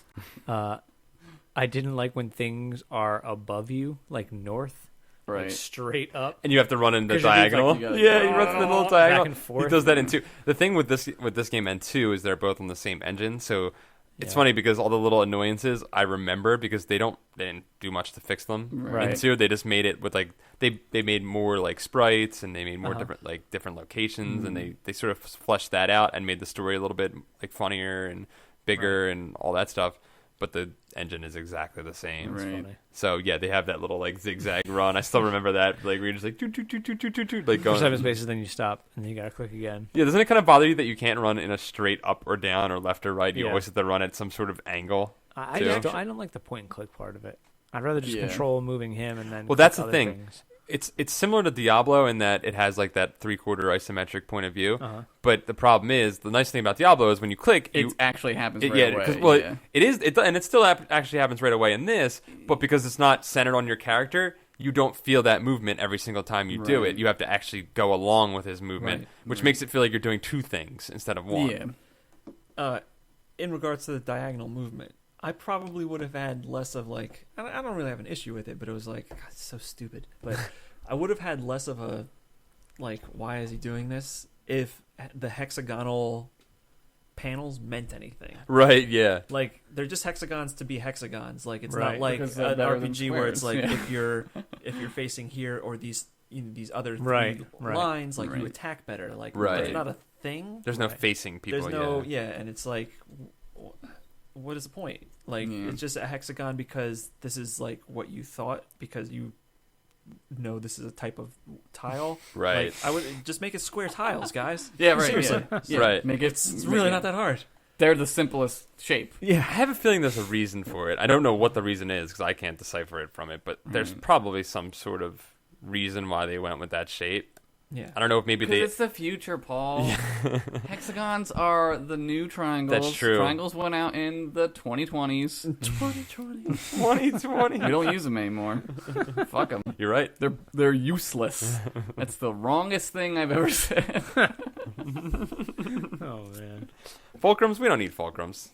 I didn't like when things are above you, like north, like Right. straight up. And you have to run in the 'Cause you think, like, diagonal. you gotta Yeah, go he runs in the little back diagonal. and forth. He does that in 2. The thing with this game and 2 is they're both on the same engine, so it's Yeah. funny because all the little annoyances I remember because they didn't do much to fix them. Right. In 2, they just made it with like they made more like sprites and they made more Uh-huh. different locations and they sort of fleshed that out and made the story a little bit like funnier and bigger and all that stuff. But the engine is exactly the same. It's Right. funny. So yeah, they have that little like zigzag run. I still remember that. Like where you're just like toot, toot, toot, toot, toot, toot, toot, like For going. 7 spaces, then you stop, and then you gotta click again. Yeah, doesn't it kind of bother you that you can't run in a straight up or down or left or right? You Yeah. always have to run at some sort of angle. I too. just don't, I don't like the point and click part of it. I'd rather just Yeah. control moving him and then. Well, that's click the other thing. things. it's similar to Diablo in that it has like that 3/4 isometric point of view. Uh-huh. But the problem is, the nice thing about Diablo is when you click, It actually happens right yeah, away. 'cause, well, yeah. it is, and it still actually happens right away in this. But because it's not centered on your character, you don't feel that movement every single time you do Right. it. You have to actually go along with his movement, Right. which Right. makes it feel like you're doing two things instead of one. Yeah. In regards to the diagonal movement, I probably would have had less of like I don't really have an issue with it, but it was like God, it's so stupid. But I would have had less of a like why is he doing this if the hexagonal panels meant anything. Right? Yeah. Like they're just hexagons to be hexagons. Like it's Right. not like Because an they're better than RPG where it's like squares. if you're facing here or these these other three Right, right. lines, like Right. you attack better. Like Right. there's not a thing. There's no Right. facing people. There's no yeah. and it's like what is the point? Like Yeah. it's just a hexagon because this is like what you thought because you know this is a type of tile. Right. Like, I would just make it square tiles, guys. Yeah, right. Seriously. Yeah. Yeah. Right. Make it. It's really not that hard. They're the simplest shape. I have a feeling there's a reason for it. I don't know what the reason is because I can't decipher it from it, but there's probably some sort of reason why they went with that shape. Yeah. I don't know if maybe Because they. it's the future, Paul. Hexagons are the new triangles. That's true. Triangles went out in the 2020s. 2020. 2020. We don't use them anymore. Fuck them. You're right. They're useless. That's the wrongest thing I've ever said. Oh man. Fulcrums? We don't need fulcrums.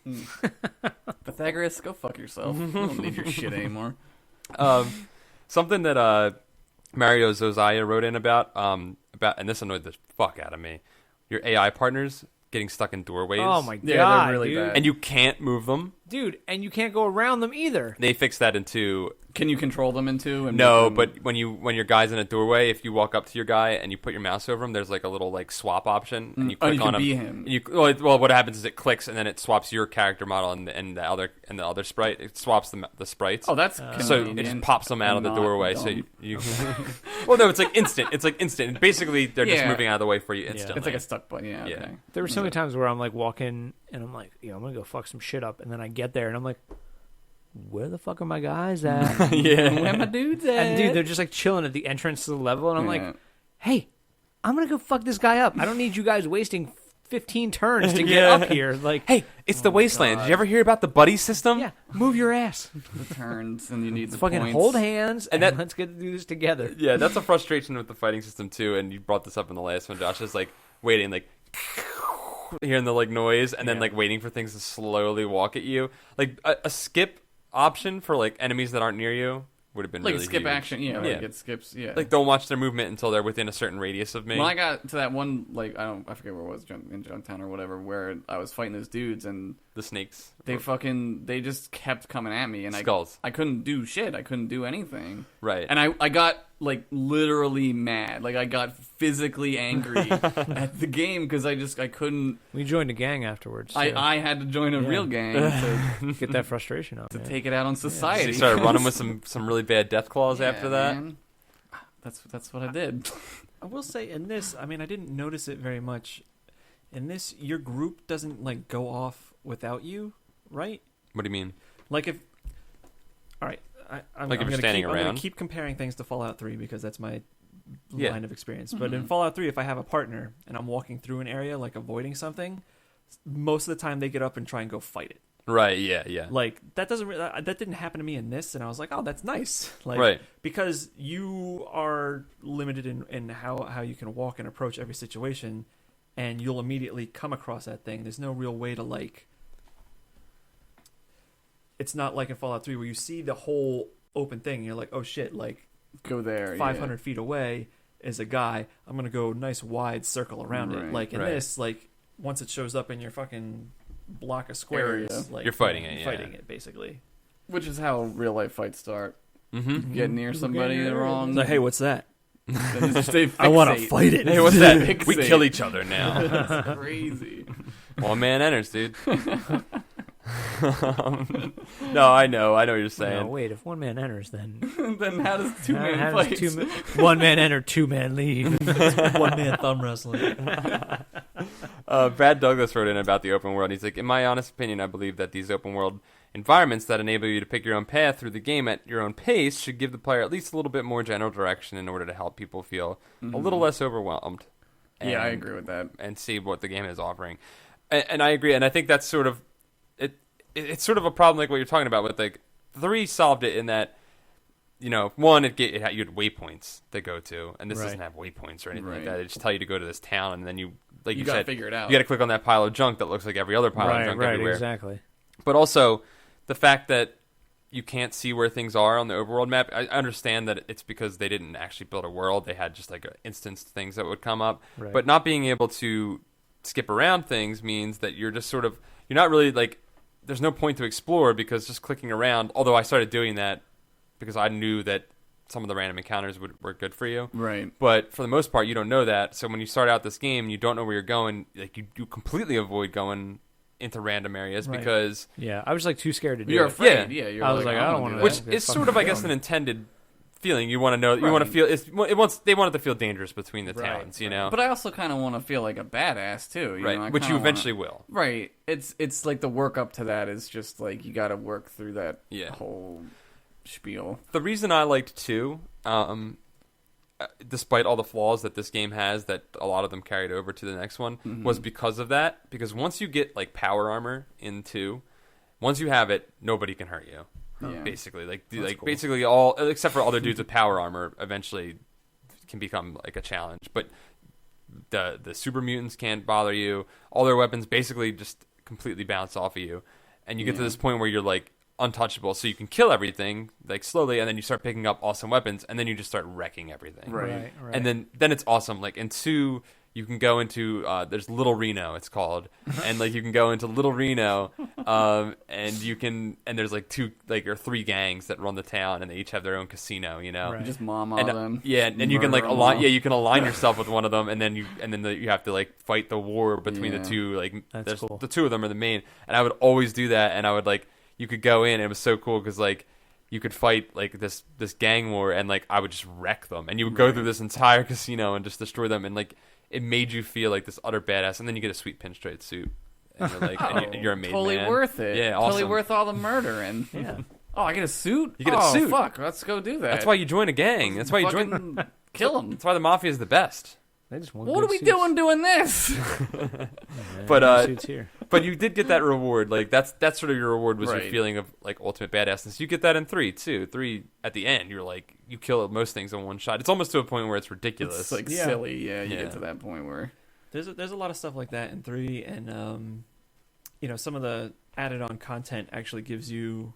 Pythagoras, go fuck yourself. We don't need your shit anymore. Something that Mario Zozaya wrote in about, and this annoyed the fuck out of me. Your AI partners getting stuck in doorways. Oh my Yeah, they're god, really dude. bad. And you can't move them. Dude, and you can't go around them either. They fixed that into Can you control them into? And no, make them- but when your guy's in a doorway, if you walk up to your guy and you put your mouse over him, there's like a little like swap option, and you Oh, click you on can him. be him. And you well, what happens is it clicks and then it swaps your character model and the other sprite. It swaps the sprites. Oh, that's so convenient. it just pops them out of the Not doorway. So dumb. you well, no, it's like instant. It's like instant. And basically, they're just Yeah. moving out of the way for you instantly. It's like a stuck button. Yeah. Yeah. Okay. There were so many times where I'm like walking and I'm like, I'm gonna go fuck some shit up, and then I get there and I'm like, where the fuck are my guys at? Where my dudes at? And dude, they're just like chilling at the entrance to the level, and I'm Yeah. like, hey, I'm gonna go fuck this guy up. I don't need you guys wasting 15 turns to get Yeah. up here. Like, Hey, it's the Wasteland. Did you ever hear about the buddy system? yeah, move your ass. the turns, and you need the Fucking points. hold hands and that- let's get to do this together. Yeah, that's a frustration with the fighting system too. And you brought this up in the last one, Josh. Is like waiting, like hearing the like noise, and then Yeah. like waiting for things to slowly walk at you. Like a skip option for like enemies that aren't near you would have been Like really skip huge. action. Yeah. Yeah. Like it skips. Yeah. Like don't watch their movement until they're within a certain radius of me. when I got to that one, like I forget where it was in Junktown or whatever, where I was fighting those dudes and the snakes, they just kept coming at me and skulls, I couldn't do shit. I couldn't do anything. right? And I got like literally mad. Like I got physically angry at the game because I couldn't. We joined a gang afterwards. I had to join a Yeah. real gang to get that frustration out. man. take it out on So society. you started running with some really bad death claws Yeah, after that. man. That's what I did. I will say in this, I mean, I didn't notice it very much. In this, your group doesn't like go off without you, right? What do you mean? Like if, all right, I'm Like if I'm you're gonna standing keep, I'm around? gonna keep comparing things to Fallout 3 because that's my Yeah. line of experience. But Mm-hmm. in Fallout 3, if I have a partner and I'm walking through an area like avoiding something, most of the time they get up and try and go fight it. Right? Yeah. Yeah. Like that that didn't happen to me in this, and I was like, oh, that's nice. Like, Right. because you are limited in how you can walk and approach every situation, and you'll immediately come across that thing. There's no real way to like. It's not like in Fallout 3 where you see the whole open thing and you're like, oh shit, like Go there. 500 feet away is a guy. I'm gonna go nice wide circle around it. Right. Like in Right. this, like once it shows up in your fucking block of squares, Area. like You're fighting it, yeah. fighting it basically. Yeah. Which is how real life fights start. Mm-hmm. Get near somebody wrong. Like, hey, what's that? then just they I want to fixate. fight it. Hey, what's that? We Fixate. kill each other now. That's crazy. One man enters, dude. No, I know what you're No, saying. wait. If one man enters, then Then how does two man how does fight? one man enter, two man leave. One man thumb wrestling. Brad Douglas wrote in about the open world. He's like, in my honest opinion, I believe that these open world environments that enable you to pick your own path through the game at your own pace should give the player at least a little bit more general direction in order to help people feel a little less overwhelmed. Yeah, I agree with that. And see what the game is offering. And I agree, and I think that's sort of it's sort of a problem like what you're talking about with like 3 solved it in that, you know, 1 you had waypoints to go to, and this doesn't have waypoints or anything like that. They just tell you to go to this town, and then you gotta said, figure it out. You got to click on that pile of junk that looks like every other pile of junk everywhere. Exactly. But also the fact that you can't see where things are on the overworld map. I understand that it's because they didn't actually build a world; they had just like instanced things that would come up. Right. But not being able to skip around things means that you're just sort of you're not really like. There's no point to explore because just clicking around. Although I started doing that because I knew that some of the random encounters were good for you. Right. But for the most part, you don't know that. So when you start out this game, you don't know where you're going. Like you completely avoid going into random areas because Yeah, I was like too scared to do You're it. afraid. Yeah. Yeah, you're I was like, I don't wanna wanna do do that. which is sort of, I guess, an intended feeling. You want to know. You want to feel. They want it to feel dangerous between the towns. You know. But I also kind of want to feel like a badass too, you right. know? I Which you kinda eventually will. Right. It's like the work up to that is just like you got to work through that whole spiel. The reason I liked 2, despite all the flaws that this game has, that a lot of them carried over to the next one, was because of that. Because once you get like power armor in 2, once you have it, nobody can hurt you. Yeah. Basically, cool. basically all except for other dudes with power armor eventually can become like a challenge. But the super mutants can't bother you. All their weapons basically just completely bounce off of you, and you get to this point where you're like untouchable. So you can kill everything like slowly, and then you start picking up awesome weapons, and then you just start wrecking everything. Right. And then it's awesome. Like in 2, you can go into there's Little Reno, it's called, and like you can go into Little Reno, and you can there's like 2 like or 3 gangs that run the town, and they each have their own casino, you know. Just mama And, them. and you can like align. Yeah, you can align yourself with one of them, and then you have to like fight the war between the 2. Like That's cool. The 2 of them are the main, and I would always do that, and I would like you could go in, and it was so cool because like. You could fight like this gang war, and like I would just wreck them, and you would go through this entire casino and just destroy them, and like it made you feel like this utter badass, and then you get a sweet pinstripe suit, and you're like, and you're a made Totally man. worth it. Yeah, Totally awesome. worth all the murdering. Yeah. Oh, I get a suit. You get a suit. Fuck, let's go do that. That's why you join a gang. That's why you join. Fucking kill them. That's why the mafia is the best. They just want What good are we suits. doing this? But Good suits here. but you did get that reward. Like that's sort of your reward was your Right. feeling of like ultimate badassness. You get that in 3 too. 3 at the end, you're like you kill most things in one shot. It's almost to a point where it's ridiculous. It's like Yeah. silly. Yeah, you Yeah. get to that point where There's a lot of stuff like that in 3, and you know, some of the added on content actually gives you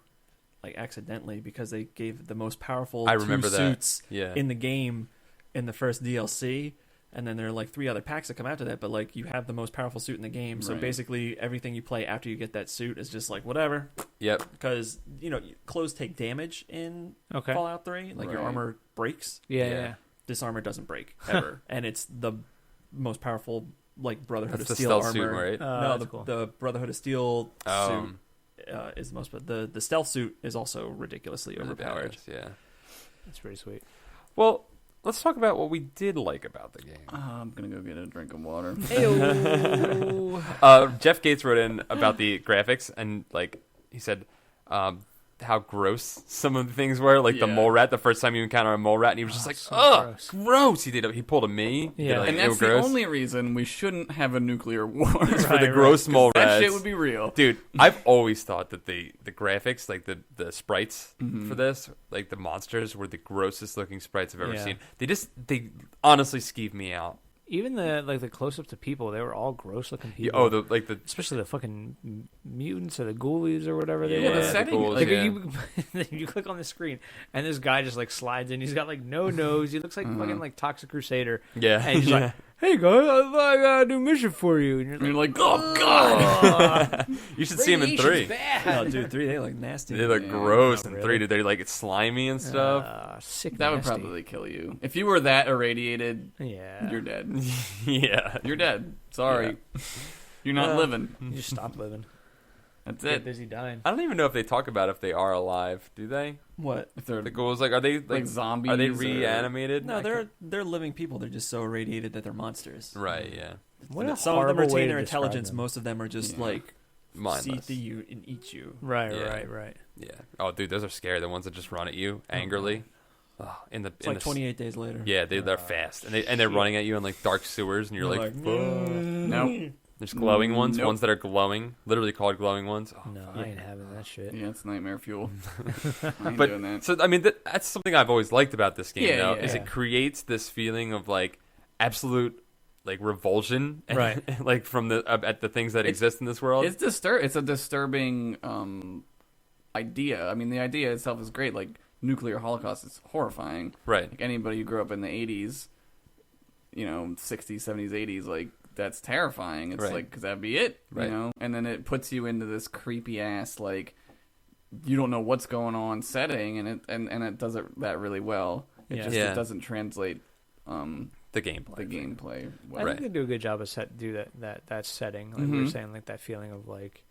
like accidentally because they gave the most powerful I 2 remember that. suits Yeah. in the game in the first DLC. And then there are like 3 other packs that come after that, but like you have the most powerful suit in the game. So Right. basically everything you play after you get that suit is just like whatever. Yep. Because, you know, clothes take damage in Okay. Fallout 3. Like your Right. armor breaks. Yeah. This armor doesn't break ever. And it's the most powerful like Brotherhood That's of the Steel stealth armor. suit, right? No, that's the, cool. the Brotherhood of Steel Um, suit is the most. But the stealth suit is also ridiculously Really overpowered. badass, yeah. That's pretty sweet. Well, let's talk about what we did like about the game. I'm gonna go get a drink of water. Jeff Gates wrote in about the graphics, and like he said, how gross some of the things were. Like the Yeah. mole rat, the first time you encounter a mole rat, and he was just like, so "Ugh, gross." gross." He pulled a me. He did, Yeah. like, And ew, that's the gross. only reason we shouldn't have a nuclear war. for the Right, gross mole That rats. shit would be real. Dude, I've always thought that the graphics, like the sprites Mm-hmm. for this, like the monsters, were the grossest looking sprites I've ever Yeah. seen. They honestly skeeve me out. Even the close-ups to people, they were all gross-looking Yeah, people. oh, the especially the fucking mutants or the ghoulies or whatever they Yeah, were. the the setting, ghouls, Like yeah. you click on the screen and this guy just like slides in. He's got like no nose. He looks like fucking like Toxic Crusader. yeah, And he's like, "Hey guys, I got a new mission for you." And And you're like, like, oh god. you should see him in 3. No, dude, 3 they look nasty. They look Yeah, gross not in really. 3. Dude, they like it's slimy and stuff. Sick. That would nasty. probably kill you. If you were that irradiated, Yeah. you're dead. Yeah, You're dead. Sorry. You're not living. You just stop living. That's Get it. busy dying. I don't even know if they talk about if they are alive. Do they? What? If they're The ghouls, like, are they like zombies, Are they or- reanimated? No, they're living people. They're just so irradiated that they're monsters. right. Yeah. What a Some of them horrible way retain to their describe intelligence. them. Most of them are just Yeah. like mindless. see through you and eat you. Right, Yeah. right. Yeah. Oh, dude, those are scary. The ones that just run at you angrily. Oh, It's like 28 days later. Yeah, they're fast, and they're running at you in like dark sewers, and you're like, Nope. there's glowing ones, Nope. ones that are glowing, literally called glowing ones. Oh, No, I ain't having that shit. Yeah, it's nightmare fuel. I ain't But doing that. so I mean, that's something I've always liked about this game, Yeah, though, yeah. is it creates this feeling of like absolute like revulsion, Right. like from the at the things that exist in this world. It's a disturbing idea. I mean, the idea itself is great. Like nuclear holocaust is horrifying. Right. Like anybody who grew up in the 80s, 60s, 70s, 80s, like that's terrifying. It's Right. like, cause that'd be it, Right. And then it puts you into this creepy ass, like, you don't know what's going on setting, and it does that really well. It Yeah. just Yeah. it doesn't translate The gameplay. the gameplay well. I Right. think they do a good job of that setting. Like we were saying, like that feeling of like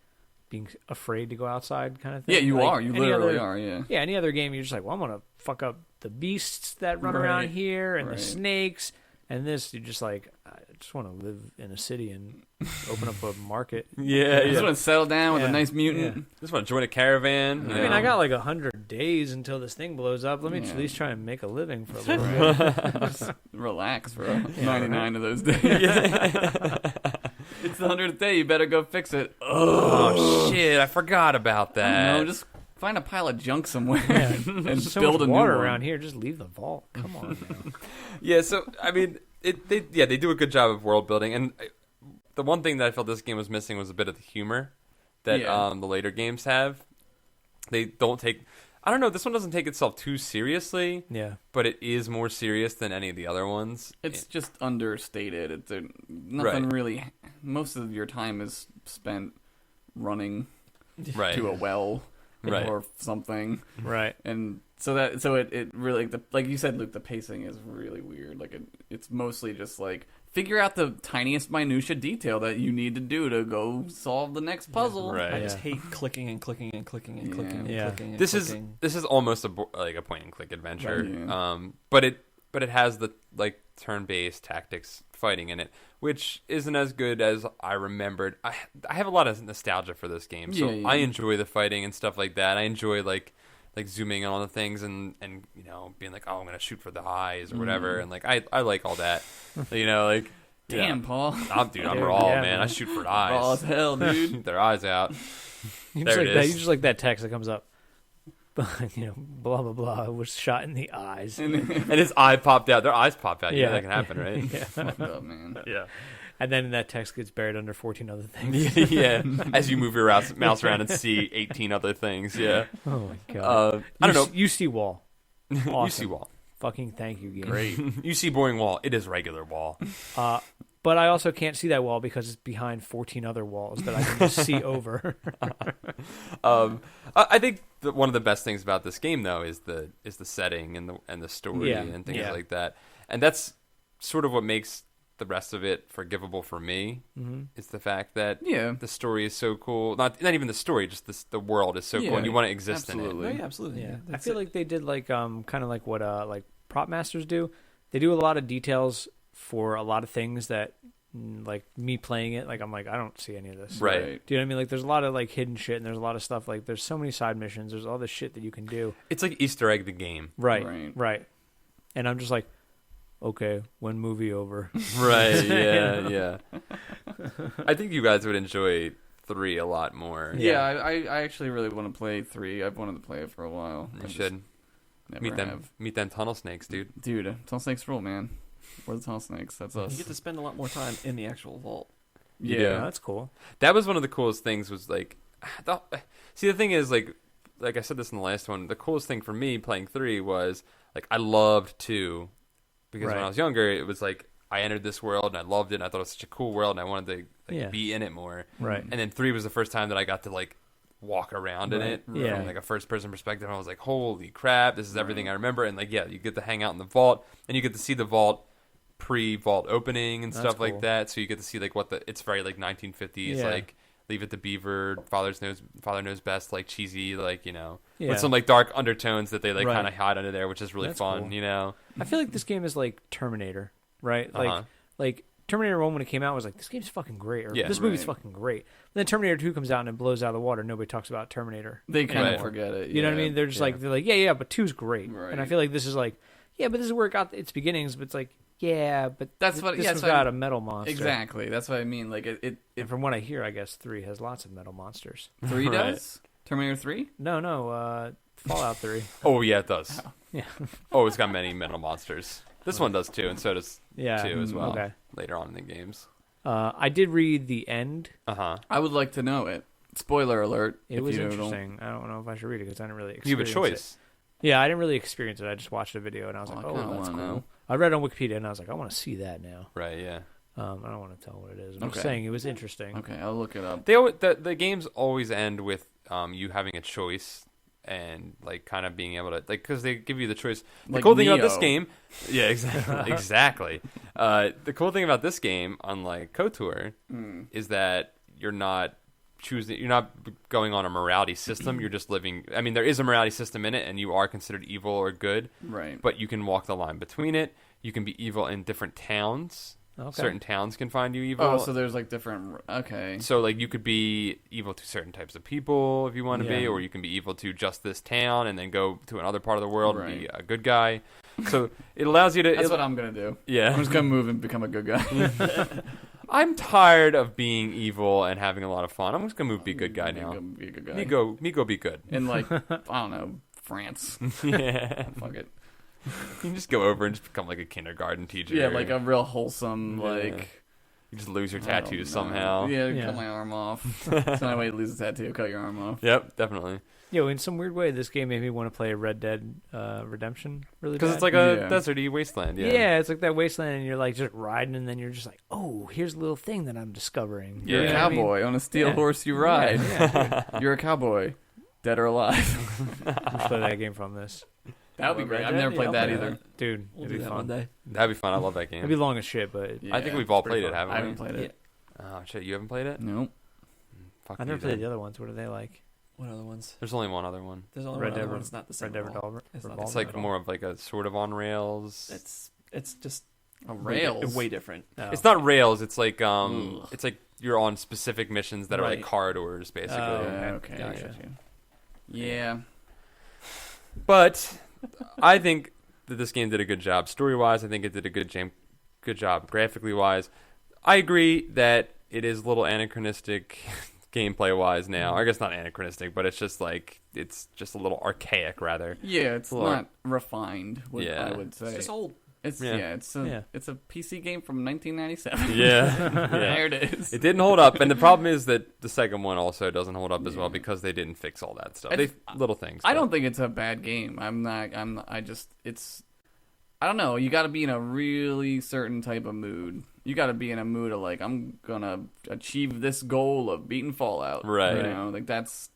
being afraid to go outside, kind of thing. Yeah, you Like, are. You any literally other- are. Yeah. Yeah, any other game, you're just like, well, I'm gonna fuck up the beasts that run Right. around here and the Right. snakes, and this you're just like, I just want to live in a city and open up a market. Yeah, I just want to settle down with Yeah. a nice mutant. Yeah. Just want to join a caravan. I mean, I got like 100 days until this thing blows up. Let me Yeah. at least try and make a living for a little bit. Just relax, bro. Yeah, 99 of those days. It's the 100th day. You better go fix it. Oh shit! I forgot about I that. don't know, just find a pile of junk somewhere and There's so build much a new water one. around here. Just leave the vault. Come on, man. Yeah, so I mean, they do a good job of world building, and the one thing that I felt this game was missing was a bit of the humor that Yeah. the later games have. They don't take. I don't know. This one doesn't take itself too seriously, Yeah. but it is more serious than any of the other ones. It's just understated. Nothing Right. really. Most of your time is spent running right. to a well Right. or something. Right. And so it really, like you said, Luke, the pacing is really weird. Like it's mostly just like figure out the tiniest minutia detail that you need to do to go solve the next puzzle. Right. I just Yeah. hate clicking and clicking and clicking and Yeah. clicking and Yeah. clicking and This clicking. is almost like a point and click adventure. Right, yeah. But it has the like turn based tactics fighting in it, which isn't as good as I remembered. I have a lot of nostalgia for this game, so Yeah, yeah. I enjoy the fighting and stuff like that. I enjoy like zooming in on the things and being like, oh, I'm gonna shoot for the eyes or whatever, and like I like all that, like. Damn, Yeah. Paul. I'm Yeah, raw, yeah, man. I man. shoot for Raw as eyes. hell, dude. Shoot their eyes out. You There just like it that. is. You just like that text that comes up. Blah blah blah was shot in the eyes. And his eye popped out. Their eyes popped out. Yeah, Yeah. that can happen, right? Yeah. Fucked up, man. Yeah. And then that text gets buried under 14 other things. Yeah. As you move your mouse around and see 18 other things. Yeah. Oh my god. I don't know. You see wall. You see Awesome. wall. Fucking thank you, game. Great. You see boring wall. It is regular wall. But I also can't see that wall because it's behind 14 other walls that I can just see over. I think that one of the best things about this game, though, is the setting and the story Yeah. and things Yeah. like that. And that's sort of what makes the rest of it forgivable for me. Mm-hmm. Is the fact that Yeah. the story is so cool. Not even the story, just the world is so cool, Yeah, and you want to exist in absolutely. it. Oh, yeah, absolutely. Yeah, I That's feel it. like they did like kind of like what like prop masters do. They do a lot of details for a lot of things that like me playing it, like I'm like I don't see any of this. Right. Do you know what I mean? Like there's a lot of like hidden shit and there's a lot of stuff like there's so many side missions. There's all this shit that you can do. It's like Easter egg the game. Right. And I'm just like, okay, when movie over? Right. Yeah. I think you guys would enjoy 3 a lot more. Yeah, I actually really want to play 3. I've wanted to play it for a while. You I just should never have. meet them tunnel snakes, dude. Dude, tunnel snakes rule, man. We're the tunnel snakes. That's us. You get to spend a lot more time in the actual vault. You Yeah. do. That's cool. That was one of the coolest things. Was like, the thing is like I said this in the last one. The coolest thing for me playing 3 was like I loved 2 because when Right. I was younger, it was like I entered this world and I loved it. And I thought it was such a cool world, and I wanted to Yeah. be in it more. Right. And then 3 was the first time that I got to like walk around in it Yeah. from like a first person perspective. I was like, holy crap, this is everything I remember. And like, yeah, you get to hang out in the vault, and you get to see the vault pre-vault opening and That's stuff cool. like that. So you get to see like it's very like 1950s, Yeah. like Leave It to Beaver, Father Knows Best, like cheesy, like Yeah. with some like dark undertones that they like Right. kind of hide under there, which is really That's fun, cool. you know. I feel like this game is like Terminator, right? Uh-huh. Like Terminator 1 when it came out was like, this game's fucking great, or Yeah. this movie's Right. fucking great. And then Terminator 2 comes out and it blows out of the water. Nobody talks about Terminator. They kind Right. of forget it. You know what I mean? They're just like, yeah, but 2's great. Right. And I feel like this is like, yeah, but this is where it got its beginnings, but it's like, yeah, but That's what- this yeah, one's so I- got a metal monster. Exactly. That's what I mean. Like it And from what I hear, I guess 3 has lots of metal monsters. 3 Right. does? Terminator 3? No, Fallout 3. Oh yeah, it does. Yeah. Oh, it's got many metal monsters. This one does too, and so does Yeah. 2 as well. Okay. Later on in the games. I did read the end. I would like to know it. Spoiler alert. It if was you don't- interesting. I don't know if I should read it because I didn't really You have a experience choice. it. Yeah, I didn't really experience it. I just watched a video and I was Oh, like, I oh, kinda that's wanna cool. know. I read it on Wikipedia and I was like, I want to see that now. Right, yeah. I don't want to tell what it is. I'm just Okay. saying it was interesting. Okay, I'll look it up. The games always end with you having a choice and like kind of being able to like because they give you the choice. The Like cool thing about this Neo. game, yeah, exactly, exactly. The cool thing about this game, unlike KOTOR, is that you're not going on a morality system. You're just living. I mean, there is a morality system in it, and you are considered evil or good, Right. but you can walk the line between it. You can be evil in different towns. Okay. Certain towns can find you evil. Oh, so there's like different. Okay. So, like, you could be evil to certain types of people if you want to be, Yeah. or you can be evil to just this town and then go to another part of the world and be Right. a good guy. So it allows you to. That's what I'm gonna do. Yeah. I'm just gonna move and become a good guy. I'm tired of being evil and having a lot of fun. I'm just gonna move, be a good guy now. Be a good guy. Me go, be good. In like I don't know, France. Yeah. Fuck it. You can just go over and just become like a kindergarten teacher. Yeah, like a real wholesome Yeah. like. You just lose your I don't tattoos know. somehow. Yeah, Yeah. cut my arm off. That's not a way to lose a tattoo. Cut your arm off. Yep, definitely. Yeah, in some weird way, this game made me want to play Red Dead Redemption really Because bad. it's like a Yeah. deserty wasteland. Yeah. Yeah, it's like that wasteland, and you're like just riding, and then you're just like, oh, here's a little thing that I'm discovering. Yeah. You're You a know what I mean? cowboy on a steel Yeah. horse. You ride. Yeah, You're a cowboy, dead or alive. we should play that game from this. That would be great. Red I've Dead? never Yeah, played I'll that play either. that. Dude, We'll it'd do be that fun. one day. That'd be fun. I love that game. It'd be long as shit, but I think Yeah, we've all pretty played it, fun. haven't I we? haven't played it. Oh shit, you haven't played it? Nope. Fuck I never you, played then. the other ones. What are they like? What other ones? There's only one other one. There's only Red one Dead other one. It's not the same Red Dead at all. Revolver. It's not Revolver. It's the like same at all. more of like a sort of on rails. It's just A way- rails. way different. No. It's not rails. It's like Ugh. it's like you're on specific missions that are like Right. corridors, basically. Oh, Yeah, okay. okay. I Gotcha. got you. Yeah. But I think that this game did a good job story wise. I think it did a good job graphically wise. I agree that it is a little anachronistic gameplay wise now. I guess not anachronistic, but it's just like it's just a little archaic rather. Yeah, it's Well, not refined. yeah. I would say It's just old. It's Yeah. it's a PC game from 1997. Yeah. There it is. It didn't hold up, and the problem is that the second one also doesn't hold up as well because they didn't fix all that stuff. They little things. I but- don't think it's a bad game. I don't know. You got to be in a really certain type of mood. You got to be in a mood of like, I'm gonna achieve this goal of beating Fallout. Right. You know, like that's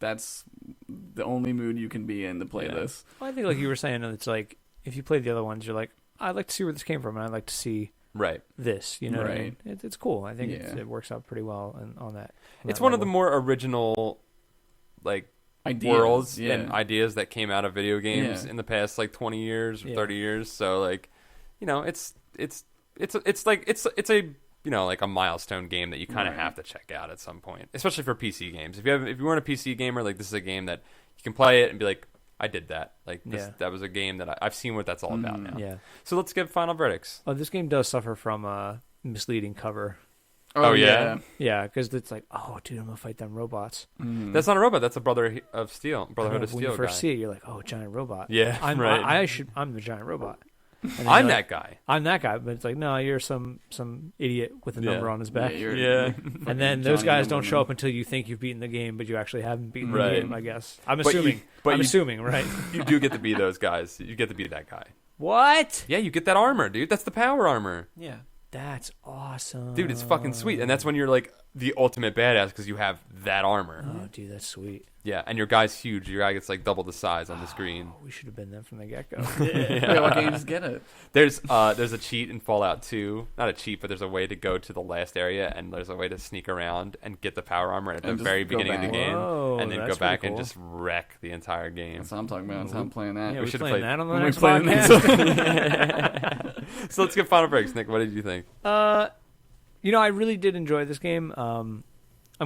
the only mood you can be in to play Yeah. this. Well, I think like you were saying, it's like if you play the other ones, you're like, I'd like to see where this came from, and I'd like to see Right. this. You know what I mean? Right. It's cool. I think Yeah. it works out pretty well on that. It's one of the more original, like Ideas, worlds yeah. and ideas that came out of video games Yeah. in the past like 20 years or Yeah. 30 years. So like, you know, it's a you know, like a milestone game that you kind of Right. have to check out at some point, especially for PC games. If you weren't a PC gamer, like this is a game that you can play it and be like, I did that. Like this, Yeah. that was a game that I've seen what that's all about now. Yeah. So let's give final verdicts. Oh, this game does suffer from a misleading cover. Oh, yeah? Yeah, because it's like, oh, dude, I'm gonna fight them robots. Mhm. That's not a robot. That's a Brotherhood of And Steel when you guy. first see it, you're like, oh, giant robot. Yeah, I'm right. I'm the giant robot. And then I'm you're that like, guy. I'm that guy, but it's like, no, you're some idiot with a Yeah. number on his back. Yeah, you're- Yeah. you're And then fucking those Johnny guys don't Number show Man. up until you think you've beaten the game, but you actually haven't beaten Right. the game, I guess. I'm But you- assuming. but I'm you- assuming, right? You do get to be those guys. You get to be that guy. What? Yeah, you get that armor, dude. That's the power armor. Yeah. That's awesome. Dude, it's fucking sweet. And that's when you're like the ultimate badass because you have that armor. Oh, dude, that's sweet. Yeah, and your guy's huge. Your guy gets like double the size on the screen. Oh, we should have been there from the get-go. Yeah, why can't you just get it? There's a cheat in Fallout 2. Not a cheat, but there's a way to go to the last area and there's a way to sneak around and get the power armor at the And just very go beginning of the back. game. Whoa, and then go that's back pretty and cool. just wreck the entire game. That's what I'm talking about. That's how I'm playing that. Yeah, we we should've playing played- that on the When we next play podcast. So let's get final breaks. Nick, what did you think? I really did enjoy this game. I'm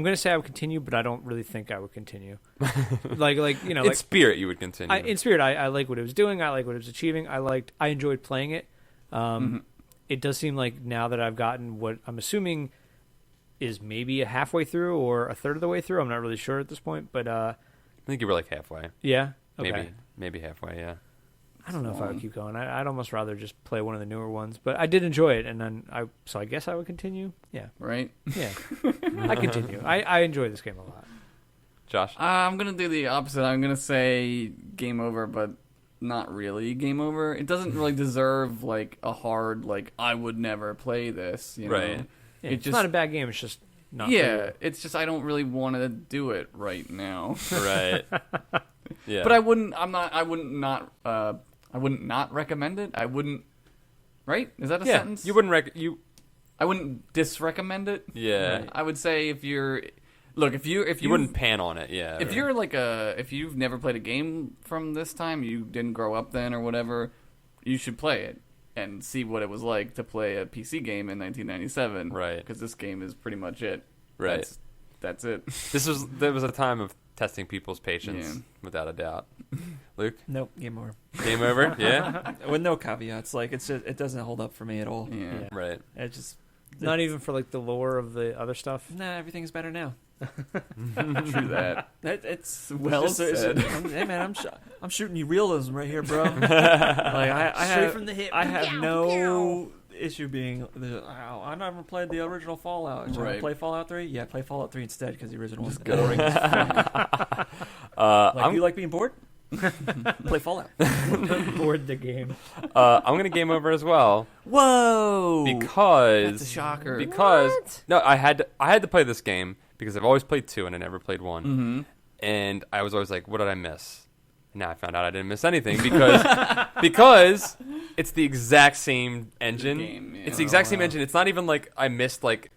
gonna say I would continue, but I don't really think I would continue. In spirit, you would continue. In spirit, I like what it was doing. I like what it was achieving. I enjoyed playing it. It does seem like now that I've gotten what I'm assuming is maybe a halfway through or a third of the way through. I'm not really sure at this point, but I think you were like halfway. Yeah, okay. Maybe halfway. Yeah. I don't know if I would keep going. I'd almost rather just play one of the newer ones, but I did enjoy it, and then so I guess I would continue. Yeah, Right? yeah, I continue. I enjoy this game a lot. Josh? I'm gonna do the opposite. I'm gonna say game over, but not really game over. It doesn't really deserve like a hard I would never play this. You know? Right. Yeah, It it's just- not a bad game. It's just not. Yeah, it's just I don't really want to do it right now. Right. Yeah. But I wouldn't not recommend it. I wouldn't. Right? Is that a sentence? You wouldn't I wouldn't disrecommend it. Yeah. I would say if you wouldn't pan on it. Yeah. if you're if you've never played a game from this time, you didn't grow up then or whatever, you should play it and see what it was like to play a PC game in 1997. Right. Because this game is pretty much it. Right. That's it. There was a time of testing people's patience, Yeah. without a doubt. Luke, Nope, game over. game over. Yeah. With no caveats. it doesn't hold up for me at all. Yeah. Yeah. Right. It just Not even for the lore of the other stuff. everything's better now. True that. It's Well said. hey man, I'm shooting you realism right here, bro. I Straight have from the hip. I have no issue being. I never played the original Fallout. Should I Right. play Fallout 3? Yeah, play Fallout 3 instead because the original was go. boring. You like being bored? Play Fallout. Board the game. I'm gonna game over as well Whoa! because That's a shocker. No, I had to play this game because I've always played 2 and I never played 1, Mm-hmm. and I was always like, what did I miss? And now I found out I didn't miss anything because it's the exact same engine. Game, yeah. It's the exact same wow. engine. It's not even like I missed like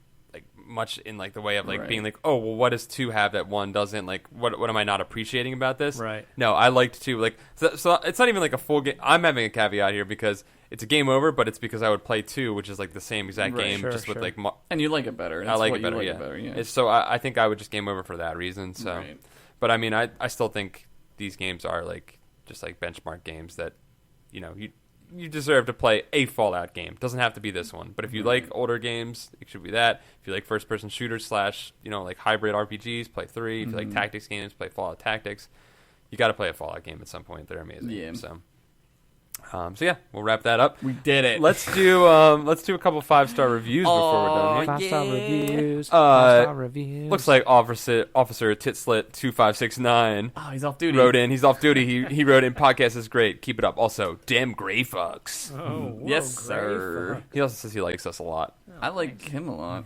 much in the way of Right. being oh well, what does 2 have that 1 doesn't? What am I not appreciating about this? Right. No, I liked 2. So it's not even a full game. I'm having a caveat here because it's a game over, but it's because I would play 2, which is the same exact Right. game, Sure, just with sure. And you like it better. I That's like what it better. you Yeah. like it better. Yeah. So I think I would just game over for that reason. So, Right. but I mean, I still think these games are just benchmark games that you deserve to play a Fallout game. Doesn't have to be this one, but if you like older games, it should be that. If you like first person shooters / hybrid RPGs, play 3. If you like tactics games, play Fallout Tactics. You got to play a Fallout game at some point. They're amazing. Yeah. So yeah, we'll wrap that up. We did it. Let's do a couple 5-star reviews before we're done here. 5-star yeah. reviews. Uh, 5-star reviews. Looks like Officer Titslit 2569 Oh, he's off duty. wrote in. He's off duty. He wrote in. Podcast is great. Keep it up. Also, damn gray fucks. Oh, whoa, Yes, great. sir. He also says he likes us a lot. I like him a lot.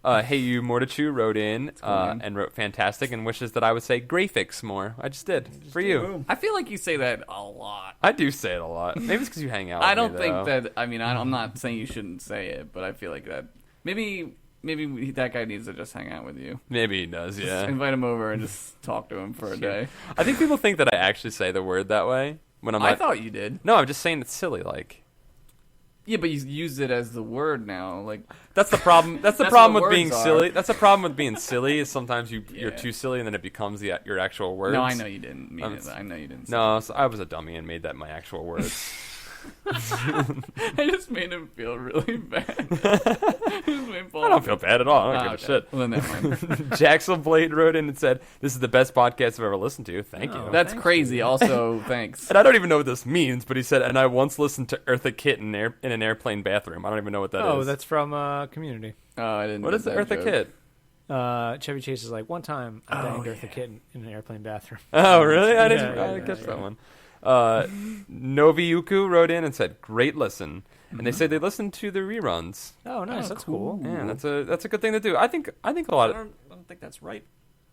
Hey you Mortichu wrote in cool, man. and wrote fantastic and wishes that I would say graphics more. I just did for you. I feel like you say that a lot. I do say it a lot. Maybe it's because you hang out. With I don't me, think though. that. I mean, I'm not saying you shouldn't say it, but I feel like that. Maybe that guy needs to just hang out with you. Maybe he does. Just Yeah. invite him over and just talk to him for a day. I think people think that I actually say the word that way when I'm I like. thought you did. No, I'm just saying it's silly. Yeah, but you use it as the word now. That's the problem. That's the That's problem what with being words are. silly. That's the problem with being silly. Is sometimes you're Yeah. too silly and then it becomes your actual words. No, I know you didn't mean Um, it. I know you didn't. No, so I was a dummy and made that my actual words. I just made him feel really bad. I I don't feel bad at all. I don't give a okay. shit. Well, then never mind. Jaxel Blade wrote in and said, "This is the best podcast I've ever listened to." Thank you. That's crazy. Also, thanks. And I don't even know what this means, but he said, "And I once listened to Eartha Kitt in an airplane bathroom." I don't even know what that is. Oh, that's from Community. Oh, I didn't. What get is the that Eartha joke. Kit? Chevy Chase is like, one time I banged Eartha Kitt in an airplane bathroom. Oh, really? I Yeah, didn't yeah, catch yeah. that one. Noviyuku wrote in and said, "Great listen," and they said they listened to the reruns. Oh, nice. Oh, That's cool. cool. Yeah, that's a good thing to do. I think a lot of I don't think that's right.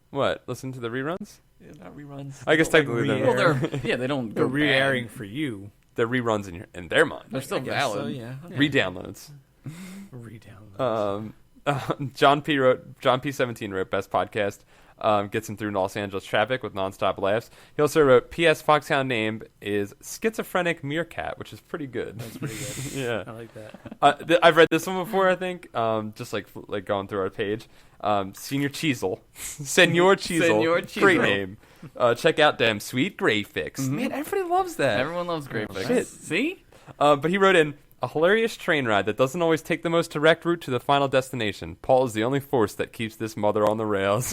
what listen to the reruns. Yeah, not reruns. I guess Like technically they're- re-air. Well, they don't They're go re-airing bad. for you. The reruns in their mind. They're still I guess valid. So, yeah. Re-downloads. Redownload. John P 17 wrote best podcast. Gets him through Los Angeles traffic with nonstop laughs. He also wrote, P.S. Foxhound name is Schizophrenic Meerkat, which is pretty good. That's pretty good. Yeah. I like that. I've read this one before, I think, just like going through our page. Senior Cheezel. Senor Cheezel. Senor Cheezel. Great name. Check out them sweet graphics. Mhm. Man, everybody loves that. Everyone loves grape fix. shit. See? But he wrote in, a hilarious train ride that doesn't always take the most direct route to the final destination. Paul is the only force that keeps this mother on the rails.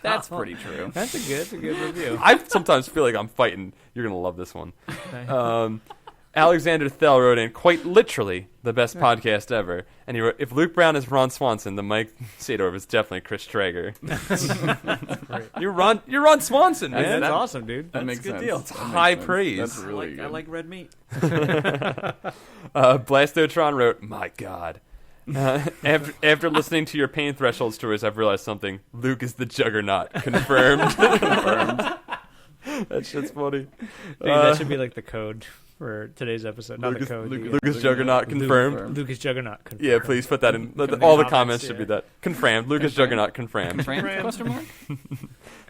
That's pretty true. That's a good review. I sometimes feel like I'm fighting. You're going to love this one. Alexander Thel wrote in, quite literally, the best podcast ever. And he wrote, if Luke Brown is Ron Swanson, then Mike Sadorf is definitely Chris Traeger. You're Ron Swanson, man. That's awesome, dude. That makes a good sense. deal. That makes High sense. praise. That's really I good. like red meat. Blastotron wrote, my God. After listening to your pain threshold stories, I've realized something. Luke is the Juggernaut. Confirmed. That shit's funny. Dude, that should be like the code for today's episode. Not the code. Luke is Juggernaut. Confirmed. Lucas Juggernaut. Confirmed. Yeah, please put that in. Confirmed. All the Comments, comments should yeah. be that. Confirmed. Lucas Juggernaut. Confirmed. Fran? Question mark?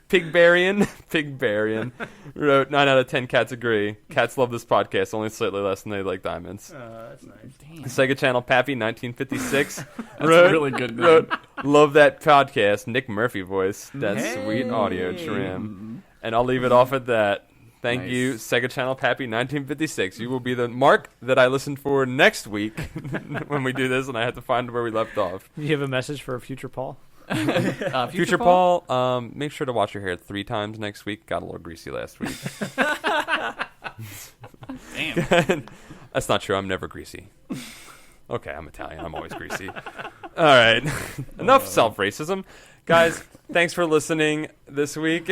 Pigbarian wrote 9 out of 10 cats agree. Cats love this podcast, only slightly less than they like diamonds. That's nice. Damn. Sega Channel Pappy 1956 That's wrote, a really good name. wrote, love that podcast. Nick Murphy voice. That Hey. sweet audio trim. And I'll leave it off at that. Thank Nice. you, Sega Channel Pappy 1956. You will be the mark that I listen for next week when we do this, and I have to find where we left off. You have a message for a future Paul? Future Paul, make sure to wash your hair 3 times next week. Got a little greasy last week. Damn. That's not true. I'm never greasy. Okay, I'm Italian. I'm always greasy. All right. Enough self-racism. Guys, thanks for listening this week.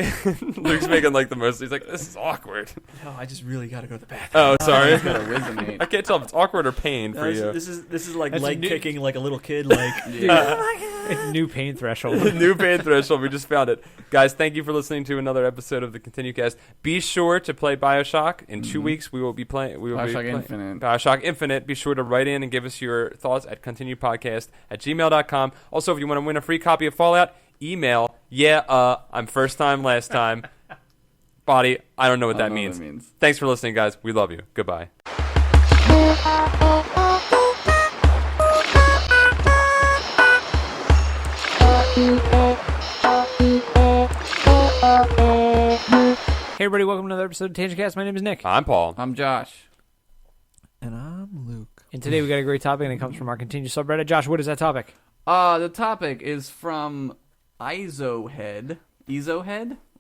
Luke's making like the most. He's like, this is awkward. No, I just really got to go to the bathroom. Oh, sorry. It's gotta resonate. I can't tell if it's awkward or pain for No, you. this is like That's leg new- kicking like a little kid. Like It's new pain threshold. New pain threshold. We just found it. Guys, thank you for listening to another episode of the ContinueCast. Be sure to play Bioshock. In 2 weeks, we will be playing. Bioshock Infinite. Bioshock Infinite. Be sure to write in and give us your thoughts at continuepodcast@gmail.com. Also, if you want to win a free copy of Fallout, email, I'm first time, last time. Body, I don't know what I that don't know means. what that means. Thanks for listening, guys. We love you. Goodbye. Hey, everybody, welcome to another episode of TangentCast. My name is Nick. I'm Paul. I'm Josh. and I'm Luke. And today we got a great topic, and it comes from our Continue subreddit. Josh, what is that topic? The topic is from Izohead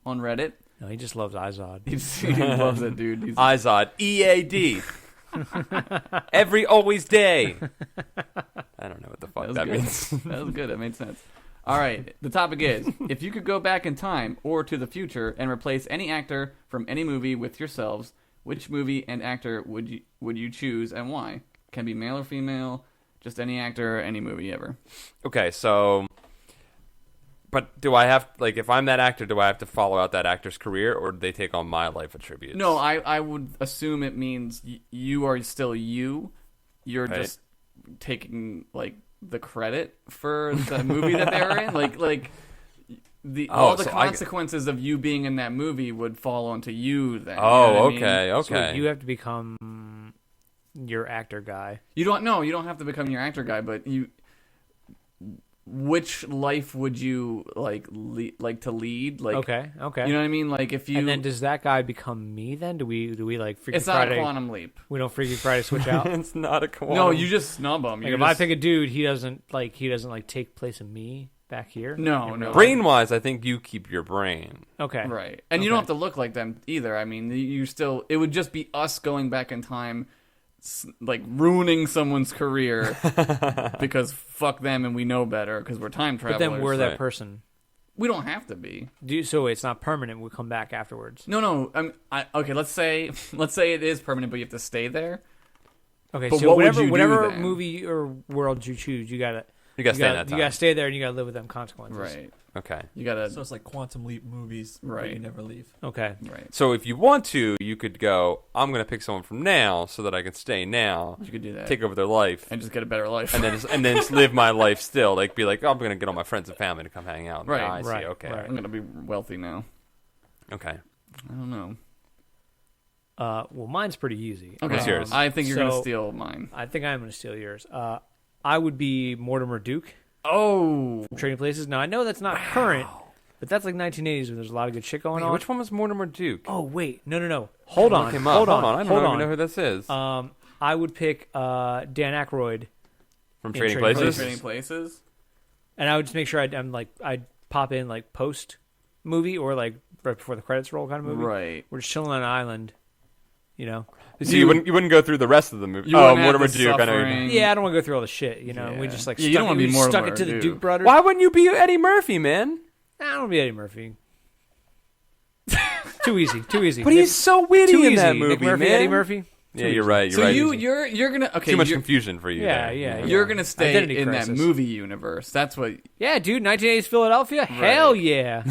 on Reddit. No, he just loves Izod. He loves it, dude. He's Izod. EAD. Every always day. I don't know what the fuck that good. means. That was good. That made sense. All right. The topic is, if you could go back in time or to the future and replace any actor from any movie with yourselves, which movie and actor would you choose and why? Can be male or female, just any actor, any movie ever. Okay, so, but do I have, like, if I'm that actor, do I have to follow out that actor's career, or do they take on my life attributes? No, I would assume it means you are still you. You're Right. just taking, like, the credit for the movie that they were in. Like all the so I- consequences of you being in that movie would fall onto you then. Oh, you know what I mean? okay, So okay. you have to become your actor guy. You don't have to become your actor guy, but which life would you like to lead? Like, Okay. you know what I mean? Like if you, And then does that guy become me then? Do we like Freaky it's not Friday? a quantum leap. We don't Freaky Friday switch out? Like It's not a quantum. No, you just snub him. if I pick a dude, he doesn't take place of me back here? No, In no. real life? Brain-wise, I think you keep your brain. Okay. Right. And you don't Okay. have to look like them either. I mean, it would just be us going back in time, like ruining someone's career because fuck them and we know better because we're time But travelers. then we're that Right. person. We don't have to be. So it's not permanent. We'll come back afterwards. No. Okay, let's say it is permanent, but you have to stay there. Okay, But so what would whatever you do whatever then? movie or world you choose, you gotta You gotta stay in that You time. gotta stay there and you gotta live with them consequences. Right. Okay. You gotta. So it's like Quantum Leap movies, but Right. you never leave. Okay. Right. So if you want to, you could go, I'm going to pick someone from now so that I can stay now, You could do that. take over their life, and just get a better life. and then just live my life still. Like, be like, oh, I'm going to get all my friends and family to come hang out. Right. Ah, I see. Right. Okay. Right. I'm gonna be wealthy now. Okay. I don't know. Well, mine's pretty easy. Okay. What's yours? I think you're gonna So- steal mine. I think I'm gonna steal yours. I would be Mortimer Duke Oh. from Trading Places. Now I know that's not current, but that's like 1980s where there's a lot of good shit going Wait, on. which one was Mortimer Duke? Oh wait, no. Hold Look on, him up. hold on. I don't even know who this is. I would pick Dan Aykroyd, From in Trading Trading Places? Trading Places. and I would just make sure I'd pop in like post movie or like right before the credits roll kind of movie. Right. We're just chilling on an island, you know. So you wouldn't go through the rest of the movie. You Oh, wouldn't have Mortimer the Duke. I know. suffering. Yeah, I don't want to go through all the shit, you know. And we Yeah. just like Yeah, you stuck, don't wanna be we stuck Mortimer it to the Duke. Duke brothers. Why wouldn't you be Eddie Murphy, man? I don't want to be Eddie Murphy. Too easy. But he's so witty too in easy. that movie, Nick Murphy, man. Eddie Murphy. Yeah, you're right. You're So right. you're gonna okay. Too much you're, confusion for you. Yeah, there. yeah. you're gonna stay Identity in crisis. that movie universe. That's what. Yeah, dude, 1980s Philadelphia. Hell yeah.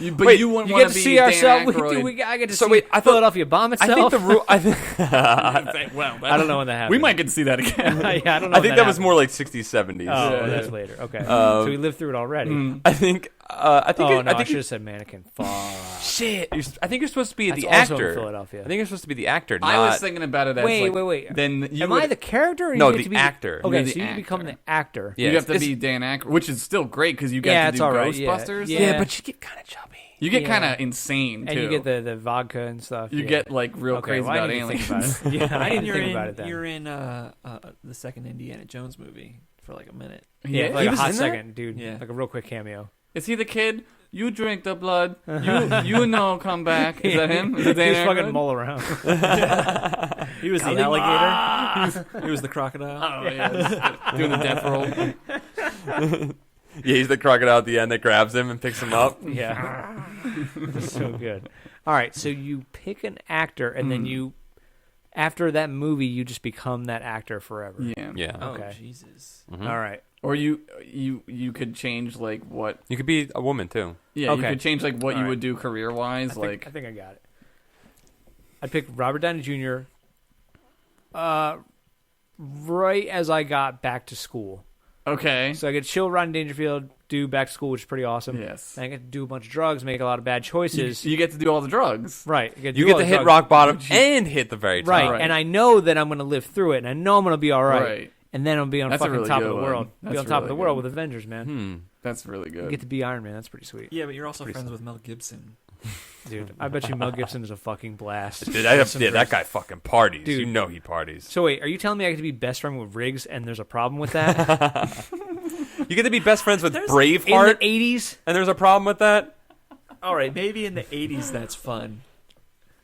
But Wait, you wouldn't You want get to be see Dan ourselves. Aykroyd. I get to So see wait, I thought- Philadelphia bomb I itself. think the rule. I think. Well, I don't know when that happened. We might get to see that again. yeah, I don't know. I when think that was happened. more like 60s, 70s. Oh, Yeah, that's yeah. later. Okay, so we lived through it already. I think. I think. Oh no, I I think should have said mannequin. Fuck. shit. I think you're supposed to be That's the also in actor. Philadelphia. I think you're supposed to be the actor. Not, I was thinking about it as Wait, like, wait. Then you Am would, I the character? Or No, you get the to be actor. Okay, You're the so you become actor. the actor. Yeah, you have to it's- be Dan Aykroyd, which is still great because you get Yeah, to it's do all right, yeah. Ghostbusters. Yeah. Yeah, but you get kind of chubby. You get Yeah. kind of insane And too. you get the vodka and stuff. you yeah. get like real okay, crazy well, I about didn't even aliens. think about it. Yeah, I didn't you're think in, about it then. You're in the second Indiana Jones movie for like a minute. Yeah, Yeah? like He a was hot in there? second, dude. Yeah. Like a real quick cameo. Is he the kid? You drink the blood. You know, come back. Is that him? Is it He Dan was fucking Aykroyd? mull around. He was the alligator. He was the crocodile. Oh yeah, doing the death roll. Yeah, he's the crocodile at the end that grabs him and picks him up. Yeah. That's so good. All right, so you pick an actor, and then you, after that movie, you just become that actor forever. Yeah. Yeah. Oh Okay. Jesus! All right. Or you could change like what? You could be a woman too. Yeah, you Okay. could change like what you Alright. would do career wise. I Like think I got it. I'd pick Robert Downey Jr. Right as I got back to school. okay, So I get chill Rodney Dangerfield, do back to school, which is pretty awesome. yes, And I get to do a bunch of drugs, make a lot of bad choices. you get to do all the drugs. Right. I You do get all to the hit drugs. rock bottom and hit the very top. Right. Right. And I know that I'm going to live through it, and I know I'm going to be all right. Right. And then I'll be on That's a fucking really top good of the one. world. Be That's on top of the really world good. with Avengers, man. That's really You good. get to be Iron Man. That's pretty sweet. Yeah, but you're also friends with Mel Gibson. Dude, I bet you Mel Gibson is a fucking blast. Dude, that guy fucking parties. Dude. You know he parties. So wait, are you telling me I get to be best friend with Riggs and there's a problem with that? You get to be best friends with In Braveheart, the 80s? and there's a problem with that? All right, maybe in the '80s that's fun,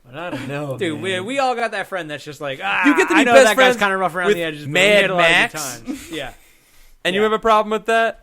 but I don't know, Dude, man. we all got that friend that's just like, You get to be I know best that friends guy's kind of rough around with the edges, but Mad we had a lot of good Max? times. Yeah. And you Yeah. have a problem with that?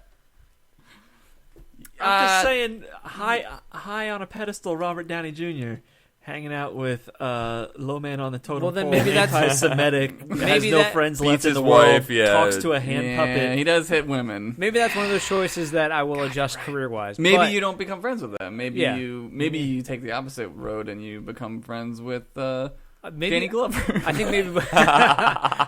I'm just saying, high on a pedestal, Robert Downey Jr. hanging out with low man on the totem Well, then pole, maybe that's- anti-Semitic, has maybe no that- friends Beats left in his the world, wife, yeah. talks to a hand Yeah, puppet. he does hit women. Maybe that's one of those choices that I will adjust career-wise. Maybe but you don't become friends with them. Maybe Yeah. you take the opposite road and you become friends with maybe, Danny Glover. I think maybe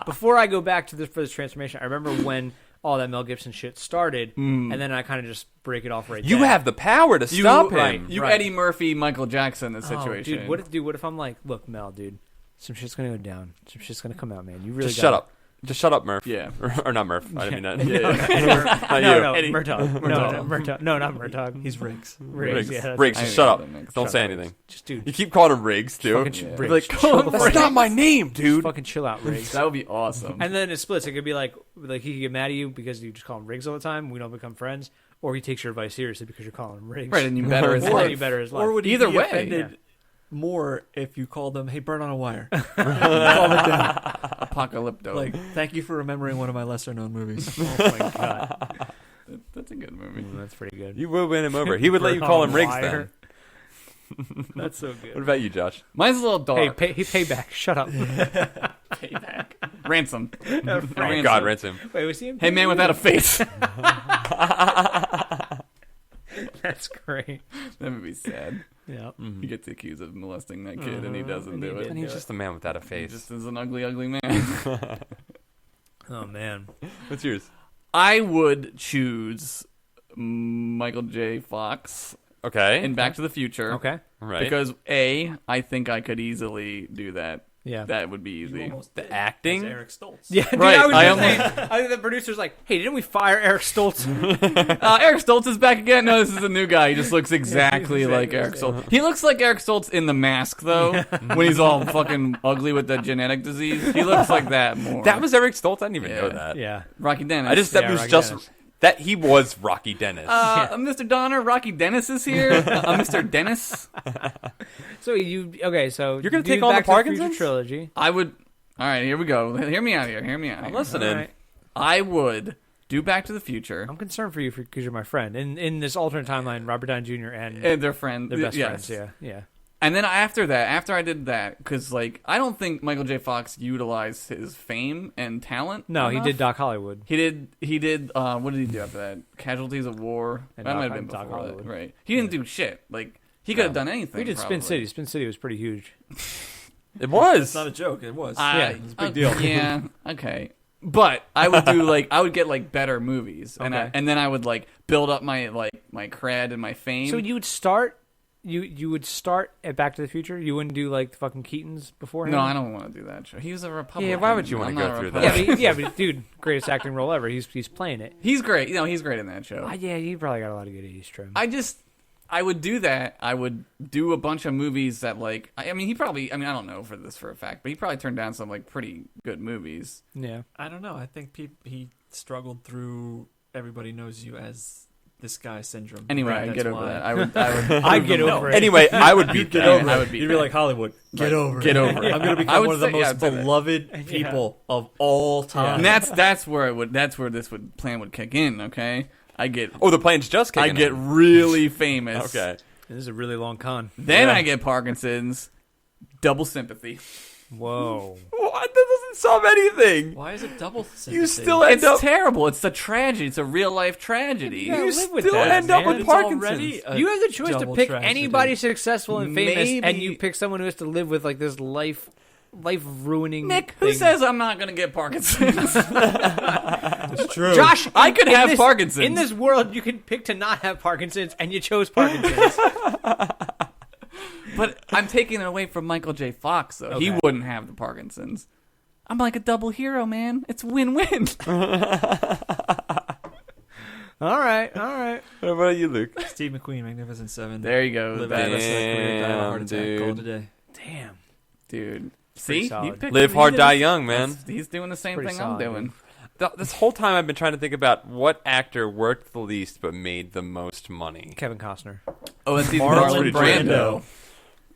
before I go back to this for this transformation, I remember when all that Mel Gibson shit started, and then I kind of just break it off right You there. have the power to stop him. You Right. Eddie Murphy, Michael Jackson the Oh, situation. dude, what if I'm like, look, Mel, dude, some shit's gonna go down, some shit's gonna come out, man. You really Just gotta- shut up. Just shut up, Murph. Yeah. Or not Murph. I didn't mean that. Yeah. Not No, you. Murtaugh. No, Murtaugh. No, not Murtaugh. He's Riggs. Riggs. Yeah, that's Riggs, I just didn't shut know up. that makes Don't Shut say up, anything. Just dude, You keep calling him Riggs, too. fucking Yeah. Riggs, Like, chill call him the fuck That's out. not my name, dude. Fucking chill out, Riggs. That would be awesome. And then it splits. It could be like he could get mad at you because you just call him Riggs all the time. We don't become friends, or he takes your advice seriously because you're calling him Riggs. right, and you better his Or life. you better his life. Or would he Either be way, offended more if you called them, "Hey, burn on a wire"? Calm it down. Apocalypto. Like, thank you for remembering one of my lesser-known movies. Oh my god, That's a good movie. that's pretty good. You would win him over. He would let you call him Riggs then. That's so What good. about you, Josh? Mine's a little dark. Hey, payback. Shut up. Payback. Ransom. Oh God, ransom. Wait, was he in Hey, man without a face. That's great. That would be sad. Yeah. He gets accused of molesting that kid, and he doesn't and he do it. And he's just a man without a He face. just is an ugly, ugly man. Oh man. What's yours? I would choose Michael J. Fox Okay. in Back to the Future. Okay. Right. Because I think I could easily do that. Yeah. That would be You easy. almost The did, acting? as Eric Stoltz. Yeah, dude, Right, I was I just saying. I think the producer's like, "Hey, didn't we fire Eric Stoltz?" Eric Stoltz is back again. No, this is a new guy. He just looks exactly Exactly like the Eric same. Stoltz. He looks like Eric Stoltz in The Mask, though, when he's all fucking ugly with that genetic disease. He looks like that more. That was Eric Stoltz. I didn't even Yeah. know that. Yeah. Rocky Dennis. That Yeah, was Rocky just Dennis. that he was Rocky Dennis. Mr. Donner, Rocky Dennis is here. Mr. Dennis. So so You're gonna do take on the Back to Future Parkinsons? trilogy. I would. All right, here we go. Hear me out here. Hear me out. I'm Here. listening. All right. I would do Back to the Future I'm concerned for you because you're my friend. In this alternate timeline, Robert Downey Jr. and and their friend. they're best yes. friends. Yeah. And then after I did that, because I don't think Michael J. Fox utilized his fame and talent. No, he enough. did Doc Hollywood. He did. What did he do after that? Casualties of War. And That Doc- might have been and Doc before that, Hollywood. right? He didn't do shit. Like he could have done anything. We did Spin probably. City. Spin City was pretty huge. It was. It's not a joke. It was. Yeah, it's a big deal. Yeah. Okay. But I would do I would get better movies, and Okay. and then I would build up my my cred and my fame. So you would start. You would start at Back to the Future. You wouldn't do the fucking Keatons beforehand. No, I don't want to do that. He was a Republican. Yeah, why would you wanna I'm go not a through Republican. Yeah, but dude, greatest acting role ever. He's playing it. He's great. He's great in that show. Yeah, he probably got a lot of good 80s trim. I would do that. I would do a bunch of movies that I mean, he probably. I mean, I don't know for this for a fact, but he probably turned down some pretty good movies. Yeah. I don't know. I think he struggled through Everybody Knows You as this guy syndrome. Anyway, Right, I'd that's get over why. that. I would. I'd get over it. Anyway, I would beat Get that. over I it. would be You'd be that. like Hollywood. Get over it. Get over it. I'm gonna I become would one of the say- yeah, most I'd say that. beloved people of all time. And that's where this plan would kick in. Okay, I get. Oh, the plane's just kicking I get in. really famous. Okay. This is a really long con. Then Yeah. I get Parkinson's. Double sympathy. Whoa. What? That doesn't solve anything. Why is it double sympathy? You still end It's up. terrible. It's a tragedy. It's a real life tragedy. Yeah, You live with still that, end up man. with It's Parkinson's. already a You have the choice to double pick tragedy. anybody successful and famous, and Maybe- you pick someone who has to live with this life ruining. Nick, who says I'm not going to get Parkinson's? It's true. Josh? I could in have this- Parkinson's. In this world, you can pick to not have Parkinson's, and you chose Parkinson's. But I'm taking it away from Michael J. Fox, though. He Okay. wouldn't have the Parkinson's. I'm like a double hero, man. It's win-win. All right. What about you, Luke? Steve McQueen, Magnificent Seven. There you go. Live That- out the rest of that career, die of a heart Damn, attack. dude. Call it a day. Damn. Dude. pretty See? solid. Live hard, die young, man. He's doing the same Pretty thing solid, I'm doing. This whole time I've been trying to think about what actor worked the least but made the most money. Kevin Costner. Oh, that's Marlon Marlon Brando. Brando.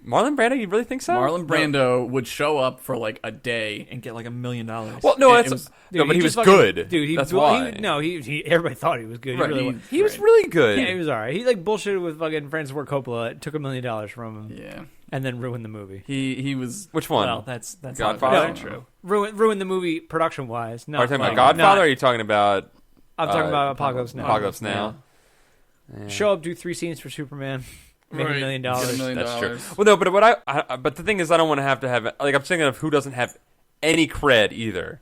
Marlon Brando, you really think so? Marlon Brando would show up for a day. And get $1 million. Well, no, It that's was- no, but he was just fucking- good. Dude, that's well, why. everybody thought he was good. Right, He really was. He was really good. Yeah, he was alright. He bullshitted with fucking Francis Ford Coppola. It took $1 million from him, Yeah. and then ruined the movie. He was. Which one? Well, that's Godfather? not true. Ruined the movie production wise. Are you talking about Godfather? Or are you talking about I'm talking about Apocalypse Now. Apocalypse Now? Yeah. Show up, do 3 scenes for Superman, make Right. $1 million. Get $1 million. That's true. Well, no, but what but the thing is, I don't want to have I'm thinking of who doesn't have any cred either.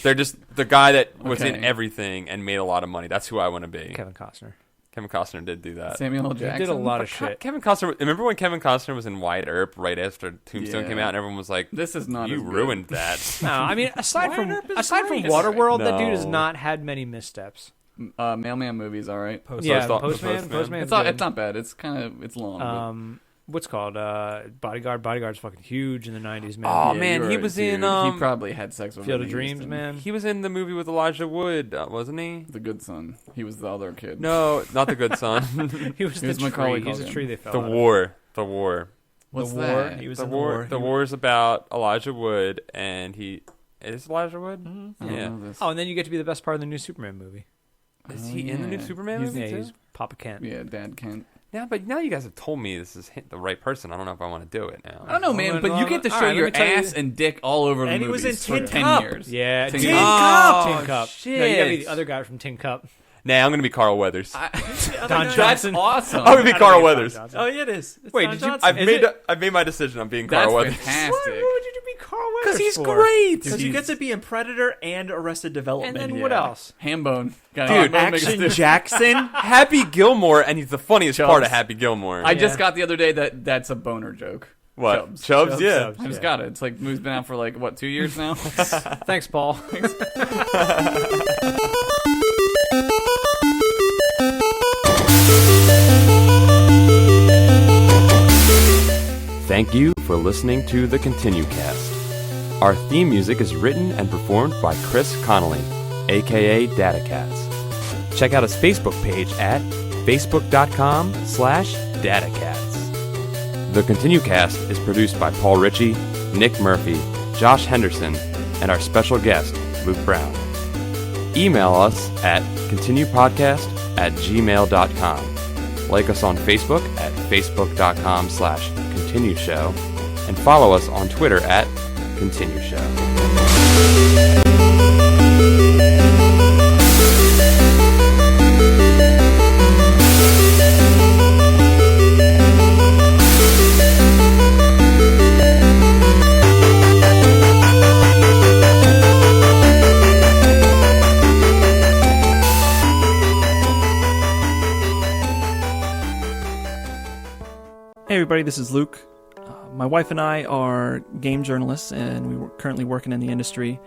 They're just the guy that was in Okay. everything and made a lot of money. That's who I want to be. Kevin Costner. Kevin Costner did do that. Samuel L. He Jackson. did a lot of But shit. Kevin Costner. Remember when Kevin Costner was in Wyatt Earp right after Tombstone Yeah. came out, and everyone was like, This is not "You as good. ruined that." No, I mean aside from Earp is Waterworld, great. that dude has No. not had many missteps. Mailman movie's all right. Yeah, Postman. Postman. Postman. Postman's It's good. not bad. It's long. What's called Bodyguard. Bodyguard's fucking huge in the '90s, man. Oh, Yeah, man, you're he right, was dude. in, he probably had sex with Field of Whitney Dreams, Houston. man. He was in the movie with Elijah Wood, wasn't he? The good son. He was the other kid. No, not the good son. He was He was the Macaulay tree. He's a Culkin. tree they fell the out of. war. The war. What's The War. that? He was The in war. The war is about Elijah Wood, and he is Elijah Wood. Mm-hmm. I don't Yeah. know this. Oh, and then you get to be the best part of the new Superman movie. Is he in the new yeah. Superman He's- movie Yeah, too? he's Papa Kent. Yeah, Dad Kent. Yeah, but now you guys have told me this is the right person. I don't know if I want to do it now. I don't know, man, but you get to All show right, let your me tell you- ass and dick all over the And he was movies in for Tin 10 Cup. years. Yeah, Tin Tin Cup. Cup. Tin Cup. Shit. No, you gotta be the other guy from Tin Cup. Nah, I'm gonna be Carl Weathers. Don That's Johnson. awesome. I'm gonna be Carl Weathers. Oh, yeah, it is. It's Wait, Don did you- Johnson. I've made my decision. I'm being That's Carl Weathers. fantastic. What would you be Carl Weathers? Because he's for? great. Because you get to be in Predator and Arrested Development. And then what else? Hambone. Got Dude, Hambone makes Action it- Jackson. Happy Gilmore, and he's the funniest Chubbs. part of Happy Gilmore. I just Yeah. got the other day that—that's a boner joke. what? Chubbs. Chubbs? Yeah. I just got it. It's like the movie's been out for like what 2 years now. Thanks, Paul. Thank you for listening to the ContinueCast. Our theme music is written and performed by Chris Connolly, aka DataCats. Check out his Facebook page at facebook.com/datacats. The ContinueCast is produced by Paul Ritchie, Nick Murphy, Josh Henderson, and our special guest, Luke Brown. Email us at continuepodcast@gmail.com. Like us on Facebook at facebook.com/continue show, and follow us on Twitter at continue show. Hey everybody, this is Luke. My wife and I are game journalists, and we're currently working in the industry.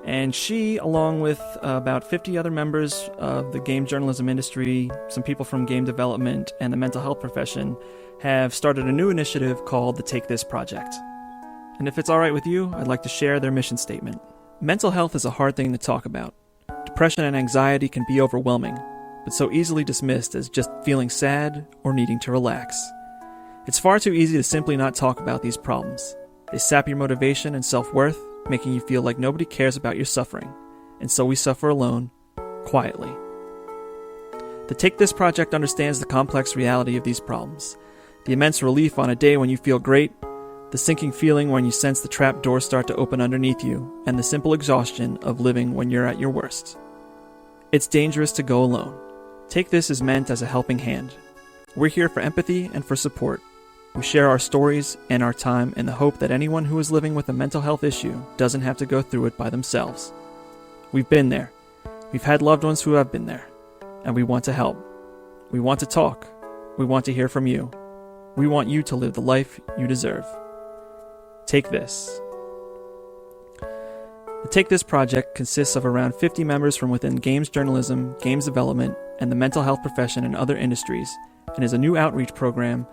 And she, along with about 50 other members of the game journalism industry, some people from game development, and the mental health profession, have started a new initiative called the Take This Project. And if it's alright with you, I'd like to share their mission statement. Mental health is a hard thing to talk about. Depression and anxiety can be overwhelming, but so easily dismissed as just feeling sad or needing to relax. It's far too easy to simply not talk about these problems. They sap your motivation and self-worth, making you feel like nobody cares about your suffering, and so we suffer alone, quietly. The Take This Project understands the complex reality of these problems, the immense relief on a day when you feel great, the sinking feeling when you sense the trap doors start to open underneath you, and the simple exhaustion of living when you're at your worst. It's dangerous to go alone. Take This is meant as a helping hand. We're here for empathy and for support. We share our stories and our time in the hope that anyone who is living with a mental health issue doesn't have to go through it by themselves. We've been there. We've had loved ones who have been there. And we want to help. We want to talk. We want to hear from you. We want you to live the life you deserve. Take This. The Take This project consists of around 50 members from within games journalism, games development, and the mental health profession and other industries, and is a new outreach program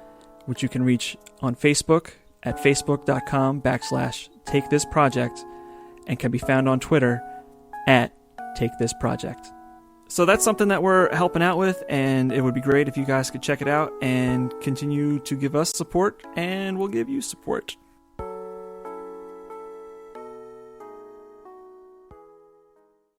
which you can reach on Facebook at facebook.com/takethisproject, and can be found on Twitter at takethisproject. So that's something that we're helping out with, and it would be great if you guys could check it out and continue to give us support, and we'll give you support.